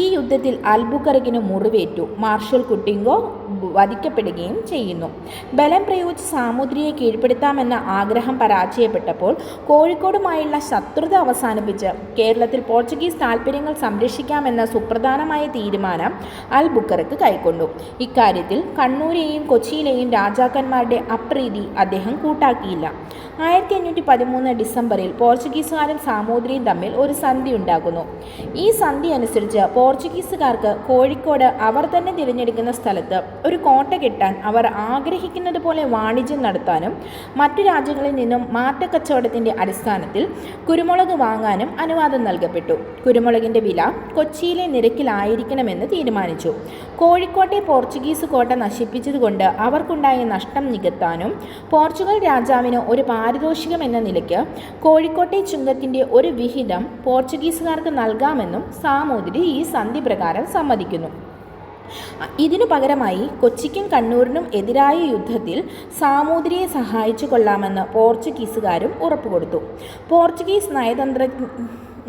ഈ യുദ്ധത്തിൽ അൽബുക്കർക്കിന് മുറിവേറ്റു. മാർഷൽ കുട്ടിൻഹോ വധിക്കപ്പെടുകയും ചെയ്യുന്നു. ബലം പ്രയോഗിച്ച് സാമൂതിരിയെ കീഴ്പ്പെടുത്താമെന്ന ആഗ്രഹം പരാജയപ്പെട്ടപ്പോൾ കോഴിക്കോടുമായുള്ള ശത്രുത അവസാനിപ്പിച്ച് കേരളത്തിൽ പോർച്ചുഗീസ് താൽപ്പര്യങ്ങൾ സംരക്ഷിക്കാമെന്ന സുപ്രധാനമായ തീരുമാനം അൽബുക്കർക്ക് കൈക്കൊണ്ടു. ഇക്കാര്യത്തിൽ കണ്ണൂരെയും കൊച്ചിയിലെയും രാജാക്കന്മാരുടെ അപ്രീതി അദ്ദേഹം കൂട്ടാക്കിയില്ല. 1513 ഡിസംബറിൽ പോർച്ചുഗീസുകാരും സാമൂതിരിയും തമ്മിൽ ഒരു സന്ധി ഉണ്ടാകുന്നു. ഈ സന്ധി അനുസരിച്ച് പോർച്ചുഗീസുകാർക്ക് കോഴിക്കോട് അവർ തന്നെ തിരഞ്ഞെടുക്കുന്ന സ്ഥലത്ത് ഒരു കോട്ട കെട്ടാൻ അവർ ആഗ്രഹിക്കുന്നത് പോലെ വാണിജ്യം നടത്താനും മറ്റു രാജ്യങ്ങളിൽ നിന്നും മാറ്റക്കച്ചവടത്തിൻ്റെ അടിസ്ഥാനത്തിൽ കുരുമുളക് വാങ്ങാനും അനുവാദം നൽകപ്പെട്ടു. കുരുമുളകിൻ്റെ വില കൊച്ചിയിലെ നിരക്കിലായിരിക്കണമെന്ന് തീരുമാനിച്ചു. കോഴിക്കോട്ടെ പോർച്ചുഗീസ് കോട്ട നശിപ്പിച്ചതുകൊണ്ട് അവർക്കുണ്ടായ നഷ്ടം നികത്താനും പോർച്ചുഗൽ രാജാവിന് ഒരു പാരിതോഷികം എന്ന നിലയ്ക്ക് കോഴിക്കോട്ടെ ചുങ്കത്തിൻ്റെ ഒരു വിഹിതം പോർച്ചുഗീസുകാർക്ക് നൽകാമെന്നും സാമൂതിരി ഈ സന്ധി പ്രകാരം സമ്മതിക്കുന്നു. ഇതിനു പകരമായി കൊച്ചിക്കും കണ്ണൂരിനും എതിരായ യുദ്ധത്തിൽ സാമൂതിരിയെ സഹായിച്ചു കൊള്ളാമെന്ന് പോർച്ചുഗീസുകാരും ഉറപ്പുകൊടുത്തു. പോർച്ചുഗീസ്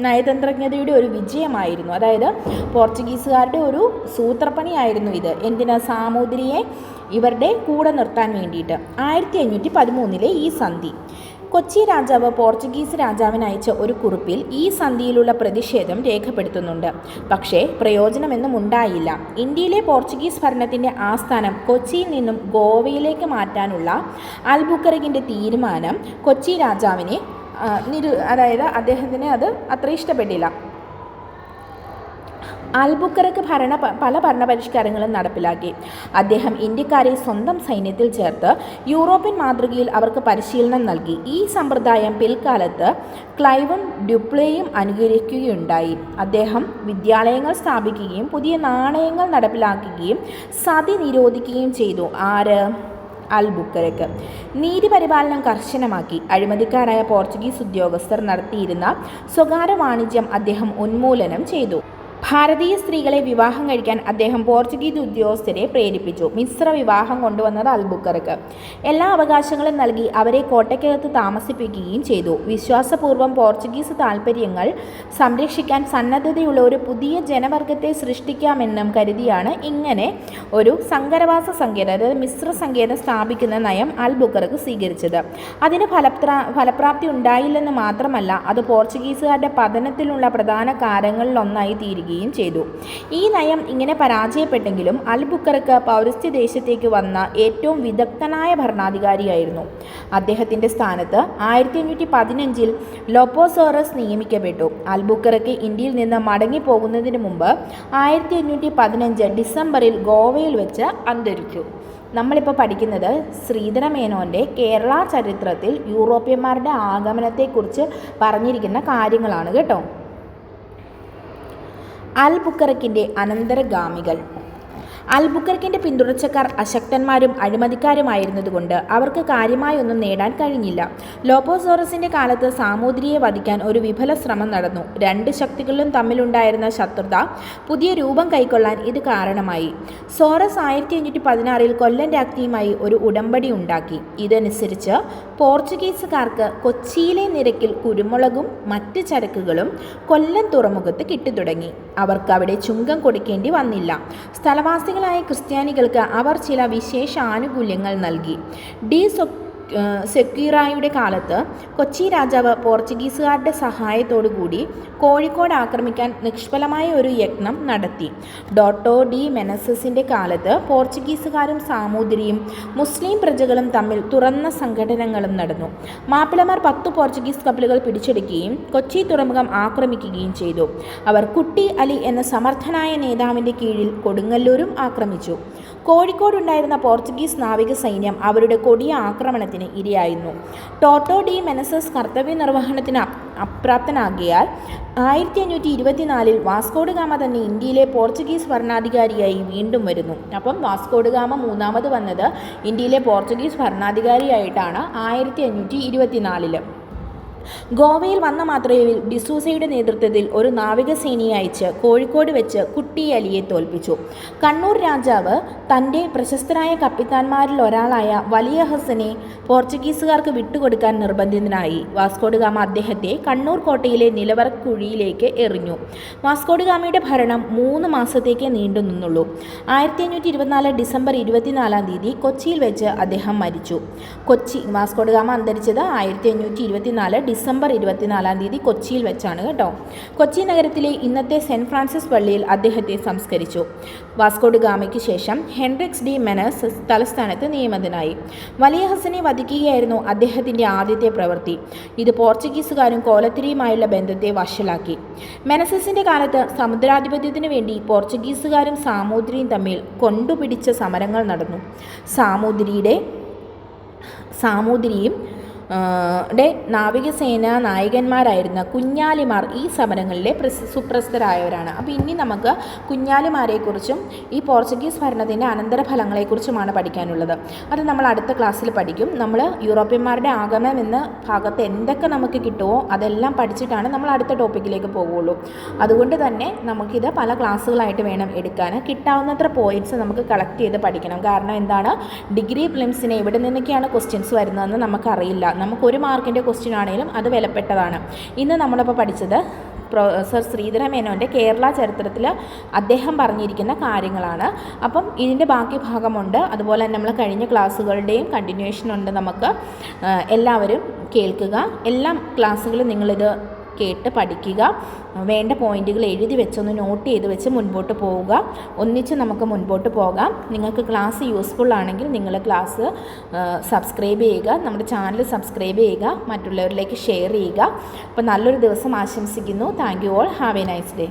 നയതന്ത്രജ്ഞതയുടെ ഒരു വിജയമായിരുന്നു. അതായത് പോർച്ചുഗീസുകാരുടെ ഒരു സൂത്രപ്പണിയായിരുന്നു ഇത്. എന്തിനാ? സാമൂതിരിയെ ഇവരുടെ കൂടെ നിർത്താൻ വേണ്ടിയിട്ട്. 1513 ഈ സന്ധി കൊച്ചി രാജാവ് പോർച്ചുഗീസ് രാജാവിന് അയച്ച ഒരു കുറിപ്പിൽ ഈ സന്ധിയിലുള്ള പ്രതിഷേധം രേഖപ്പെടുത്തുന്നുണ്ട്. പക്ഷേ പ്രയോജനമൊന്നും ഉണ്ടായില്ല. ഇന്ത്യയിലെ പോർച്ചുഗീസ് ഭരണത്തിൻ്റെ ആസ്ഥാനം കൊച്ചിയിൽ നിന്നും ഗോവയിലേക്ക് മാറ്റാനുള്ള അൽബുക്കർക്കിൻ്റെ തീരുമാനം കൊച്ചി രാജാവിനെ അതായത് അദ്ദേഹത്തിന് അത് അത്ര ഇഷ്ടപ്പെട്ടില്ല. അൽബുക്കർക്ക് പല ഭരണപരിഷ്കാരങ്ങളും നടപ്പിലാക്കി. അദ്ദേഹം ഇന്ത്യക്കാരെ സ്വന്തം സൈന്യത്തിൽ ചേർത്ത് യൂറോപ്യൻ മാതൃകയിൽ അവർക്ക് പരിശീലനം നൽകി. ഈ സമ്പ്രദായം പിൽക്കാലത്ത് ക്ലൈവും ഡ്യുപ്ലേയും അനുകരിക്കുകയുണ്ടായി. അദ്ദേഹം വിദ്യാലയങ്ങൾ സ്ഥാപിക്കുകയും പുതിയ നാണയങ്ങൾ നടപ്പിലാക്കുകയും സതി നിരോധിക്കുകയും ചെയ്തു. അൽബുക്കർക്ക് നീതിപരിപാലനം കർശനമാക്കി. അഴിമതിക്കാരായ പോർച്ചുഗീസ് ഉദ്യോഗസ്ഥർ നടത്തിയിരുന്ന സ്വകാര്യ വാണിജ്യം അദ്ദേഹം ഉന്മൂലനം ചെയ്തു. ഭാരതീയ സ്ത്രീകളെ വിവാഹം കഴിക്കാൻ അദ്ദേഹം പോർച്ചുഗീസ് ഉദ്യോഗസ്ഥരെ പ്രേരിപ്പിച്ചു. മിശ്ര വിവാഹം കൊണ്ടുവന്നത് അൽബുക്കർക്ക്. എല്ലാ അവകാശങ്ങളും നൽകി അവരെ കോട്ടയ്ക്കകത്ത് താമസിപ്പിക്കുകയും ചെയ്തു. വിശ്വാസപൂർവ്വം പോർച്ചുഗീസ് താൽപ്പര്യങ്ങൾ സംരക്ഷിക്കാൻ സന്നദ്ധതയുള്ള ഒരു പുതിയ ജനവർഗത്തെ സൃഷ്ടിക്കാമെന്നും കരുതിയാണ് ഇങ്ങനെ ഒരു സങ്കരവാസ സങ്കേതം, അതായത് മിശ്ര സങ്കേതം സ്ഥാപിക്കുന്ന നയം അൽബുക്കർക്ക് സ്വീകരിച്ചത്. അതിന് ഫലപ്രാപ്തി ഉണ്ടായില്ലെന്ന് മാത്രമല്ല, അത് പോർച്ചുഗീസുകാരുടെ പതനത്തിലുള്ള പ്രധാന കാരണങ്ങളിലൊന്നായി തീരുകയും ചെയ്തു. ഈ നയം ഇങ്ങനെ പരാജയപ്പെട്ടെങ്കിലും അൽബുക്കർക്ക് പൗരസ്ത്യ ദേശത്തേക്ക് വന്ന ഏറ്റവും വിദഗ്ധനായ ഭരണാധികാരിയായിരുന്നു. അദ്ദേഹത്തിൻ്റെ സ്ഥാനത്ത് 1515 ലോപ്പോസോറസ് നിയമിക്കപ്പെട്ടു. അൽബുക്കർക്ക് ഇന്ത്യയിൽ നിന്ന് മടങ്ങിപ്പോകുന്നതിന് മുമ്പ് 1515 ഡിസംബറിൽ ഗോവയിൽ വെച്ച് അന്തരിച്ചു. നമ്മളിപ്പോൾ പഠിക്കുന്നത് ശ്രീധരമേനോൻ്റെ കേരള ചരിത്രത്തിൽ യൂറോപ്യന്മാരുടെ ആഗമനത്തെക്കുറിച്ച് പറഞ്ഞിരിക്കുന്ന കാര്യങ്ങളാണ് കേട്ടോ. അൽബുക്കർക്കിൻ്റെ അനന്തരഗാമികൾ. അൽബുക്കർക്കിൻ്റെ പിന്തുടർച്ചക്കാർ അശക്തന്മാരും അഴിമതിക്കാരുമായിരുന്നതുകൊണ്ട് അവർക്ക് കാര്യമായൊന്നും നേടാൻ കഴിഞ്ഞില്ല. ലോപ്പോസോറസിൻ്റെ കാലത്ത് സാമൂതിരിയെ വധിക്കാൻ ഒരു വിഫല ശ്രമം നടന്നു. രണ്ട് ശക്തികളിലും തമ്മിലുണ്ടായിരുന്ന ശത്രുത പുതിയ രൂപം കൈക്കൊള്ളാൻ ഇത് കാരണമായി. സോറസ് 1516 കൊല്ലം രാജ്ഞിയുമായി ഒരു ഉടമ്പടി ഉണ്ടാക്കി. ഇതനുസരിച്ച് പോർച്ചുഗീസുകാർക്ക് കൊച്ചിയിലെ നിരക്കിൽ കുരുമുളകും മറ്റ് ചരക്കുകളും കൊല്ലം തുറമുഖത്ത് കിട്ടിത്തുടങ്ങി. അവർക്ക് അവിടെ ചുങ്കം കൊടുക്കേണ്ടി വന്നില്ല. സ്ഥലവാസികളായ ക്രിസ്ത്യാനികൾക്ക് അവർ ചില വിശേഷ ആനുകൂല്യങ്ങൾ നൽകി. സെക്യൂറായുടെ കാലത്ത് കൊച്ചി രാജാവ് പോർച്ചുഗീസുകാരുടെ സഹായത്തോടുകൂടി കോഴിക്കോട് ആക്രമിക്കാൻ നിഷ്ഫലമായ ഒരു യത്നം നടത്തി. ഡോട്ടോ ഡി മെനസസിൻ്റെ കാലത്ത് പോർച്ചുഗീസുകാരും സാമൂതിരിയും മുസ്ലിം പ്രജകളും തമ്മിൽ തുറന്ന സംഘടനകളും നടന്നു. മാപ്പിളമാർ 10 പോർച്ചുഗീസ് കപ്പലുകൾ പിടിച്ചെടുക്കുകയും കൊച്ചി തുറമുഖം ആക്രമിക്കുകയും ചെയ്തു. അവർ കുട്ടി അലി എന്ന സമർത്ഥനായ നേതാവിൻ്റെ കീഴിൽ കൊടുങ്ങല്ലൂരും ആക്രമിച്ചു. കോഴിക്കോടുണ്ടായിരുന്ന പോർച്ചുഗീസ് നാവിക സൈന്യം അവരുടെ കൊടിയ ആക്രമണത്തിന് ഇരയായിരുന്നു. ടോട്ടോ ഡി മെനസസ് കർത്തവ്യ നിർവഹണത്തിന് അപ്രാപ്തനാകിയാൽ 1524 വാസ്കോഡ് ഗാമ തന്നെ ഇന്ത്യയിലെ പോർച്ചുഗീസ് ഭരണാധികാരിയായി വീണ്ടും വരുന്നു. അപ്പം വാസ്കോഡ് ഗാമ മൂന്നാമത് വന്നത് ഇന്ത്യയിലെ പോർച്ചുഗീസ് ഭരണാധികാരിയായിട്ടാണ് 1524. ഗോവയിൽ വന്ന മാത്രയിൽ ഡിസൂസയുടെ നേതൃത്വത്തിൽ ഒരു നാവികസേനയെ അയച്ച് കോഴിക്കോട് വെച്ച് കുട്ടി അലിയെ തോൽപ്പിച്ചു. കണ്ണൂർ രാജാവ് തൻ്റെ പ്രശസ്തരായ കപ്പിത്താന്മാരിൽ ഒരാളായ വലിയ ഹസനെ പോർച്ചുഗീസുകാർക്ക് വിട്ടുകൊടുക്കാൻ നിർബന്ധിതനായി. വാസ്കോഡ് ഗാമ അദ്ദേഹത്തെ കണ്ണൂർ കോട്ടയിലെ നിലവറക്കുഴിയിലേക്ക് എറിഞ്ഞു. വാസ്കോഡ് ഗാമയുടെ ഭരണം 3 മാസത്തേക്ക് നീണ്ടു നിന്നുള്ളൂ. 1524 ഡിസംബർ 24 കൊച്ചിയിൽ വെച്ച് അദ്ദേഹം മരിച്ചു. വാസ്കോഡ് ഗാമ അന്തരിച്ചത് 1524 ഡിസംബർ 24 കൊച്ചിയിൽ വെച്ചാണ് കേട്ടോ. കൊച്ചി നഗരത്തിലെ ഇന്നത്തെ സെൻറ്റ് ഫ്രാൻസിസ് പള്ളിയിൽ അദ്ദേഹത്തെ സംസ്കരിച്ചു. വാസ്കോഡ് ഗാമയ്ക്ക് ശേഷം ഹെൻറിക്സ് ഡി മെനസ് തലസ്ഥാനത്ത് നിയമിതനായി. വലിയ ഹസനെ വധിക്കുകയായിരുന്നു അദ്ദേഹത്തിൻ്റെ ആദ്യത്തെ പ്രവൃത്തി. ഇത് പോർച്ചുഗീസുകാരും കോലത്തിരിയുമായുള്ള ബന്ധത്തെ വഷളാക്കി. മെനസസിൻ്റെ കാലത്ത് സമുദ്രാധിപത്യത്തിനു വേണ്ടി പോർച്ചുഗീസുകാരും സാമൂതിരിയും തമ്മിൽ കൊണ്ടുപിടിച്ച സമരങ്ങൾ നടന്നു. സാമൂതിരിയും നാവികസേന നായകന്മാരായിരുന്ന കുഞ്ഞാലിമാർ ഈ സമരങ്ങളിലെ സുപ്രസിദ്ധരായവരാണ്. അപ്പോൾ ഇനി നമുക്ക് കുഞ്ഞാലിമാരെക്കുറിച്ചും ഈ പോർച്ചുഗീസ് ഭരണത്തിൻ്റെ അനന്തരഫലങ്ങളെക്കുറിച്ചുമാണ് പഠിക്കാനുള്ളത്. അത് നമ്മൾ അടുത്ത ക്ലാസ്സിൽ പഠിക്കും. നമ്മൾ യൂറോപ്യന്മാരുടെ ആഗമനം എന്ന ഭാഗത്ത് എന്തൊക്കെ നമുക്ക് കിട്ടുമോ അതെല്ലാം പഠിച്ചിട്ടാണ് നമ്മൾ അടുത്ത ടോപ്പിക്കിലേക്ക് പോകുള്ളൂ. അതുകൊണ്ട് തന്നെ നമുക്കിത് പല ക്ലാസ്സുകളായിട്ട് വേണം എടുക്കാൻ. കിട്ടാവുന്നത്ര പോയിൻറ്റ്സ് നമുക്ക് കളക്ട് ചെയ്ത് പഠിക്കണം. കാരണം എന്താണ്, ഡിഗ്രി പ്രിലിംസിന് എവിടെ നിന്നൊക്കെയാണ് ക്വസ്റ്റ്യൻസ് വരുന്നതെന്ന് നമുക്കറിയില്ല. നമുക്ക് 1 മാർക്കിൻ്റെ ക്വസ്റ്റ്യൻ ആണെങ്കിലും അത് വിലപ്പെട്ടതാണ്. ഇന്ന് നമ്മളിപ്പോൾ പഠിച്ചത് പ്രൊഫസർ ശ്രീധരമേനോൻ്റെ കേരള ചരിത്രത്തിൽ അദ്ദേഹം പറഞ്ഞിരിക്കുന്ന കാര്യങ്ങളാണ്. അപ്പം ഇതിൻ്റെ ബാക്കി ഭാഗമുണ്ട്. അതുപോലെ തന്നെ നമ്മൾ കഴിഞ്ഞ ക്ലാസ്സുകളുടെയും കണ്ടിന്യൂഷൻ ഉണ്ട്. നമുക്ക് എല്ലാവരും കേൾക്കുക. എല്ലാ ക്ലാസ്സുകളും നിങ്ങളിത് കേട്ട് പഠിക്കുക. വേണ്ട പോയിൻറ്റുകൾ എഴുതി വെച്ചൊന്ന് നോട്ട് ചെയ്ത് വെച്ച് മുൻപോട്ട് പോവുക. ഒന്നിച്ച് നമുക്ക് മുൻപോട്ട് പോകാം. നിങ്ങൾക്ക് ക്ലാസ് യൂസ്ഫുൾ ആണെങ്കിൽ നിങ്ങൾ ക്ലാസ് സബ്സ്ക്രൈബ് ചെയ്യുക, നമ്മുടെ ചാനൽ സബ്സ്ക്രൈബ് ചെയ്യുക, മറ്റുള്ളവരിലേക്ക് ഷെയർ ചെയ്യുക. അപ്പോൾ നല്ലൊരു ദിവസം ആശംസിക്കുന്നു. Thank you all. Have A nice day.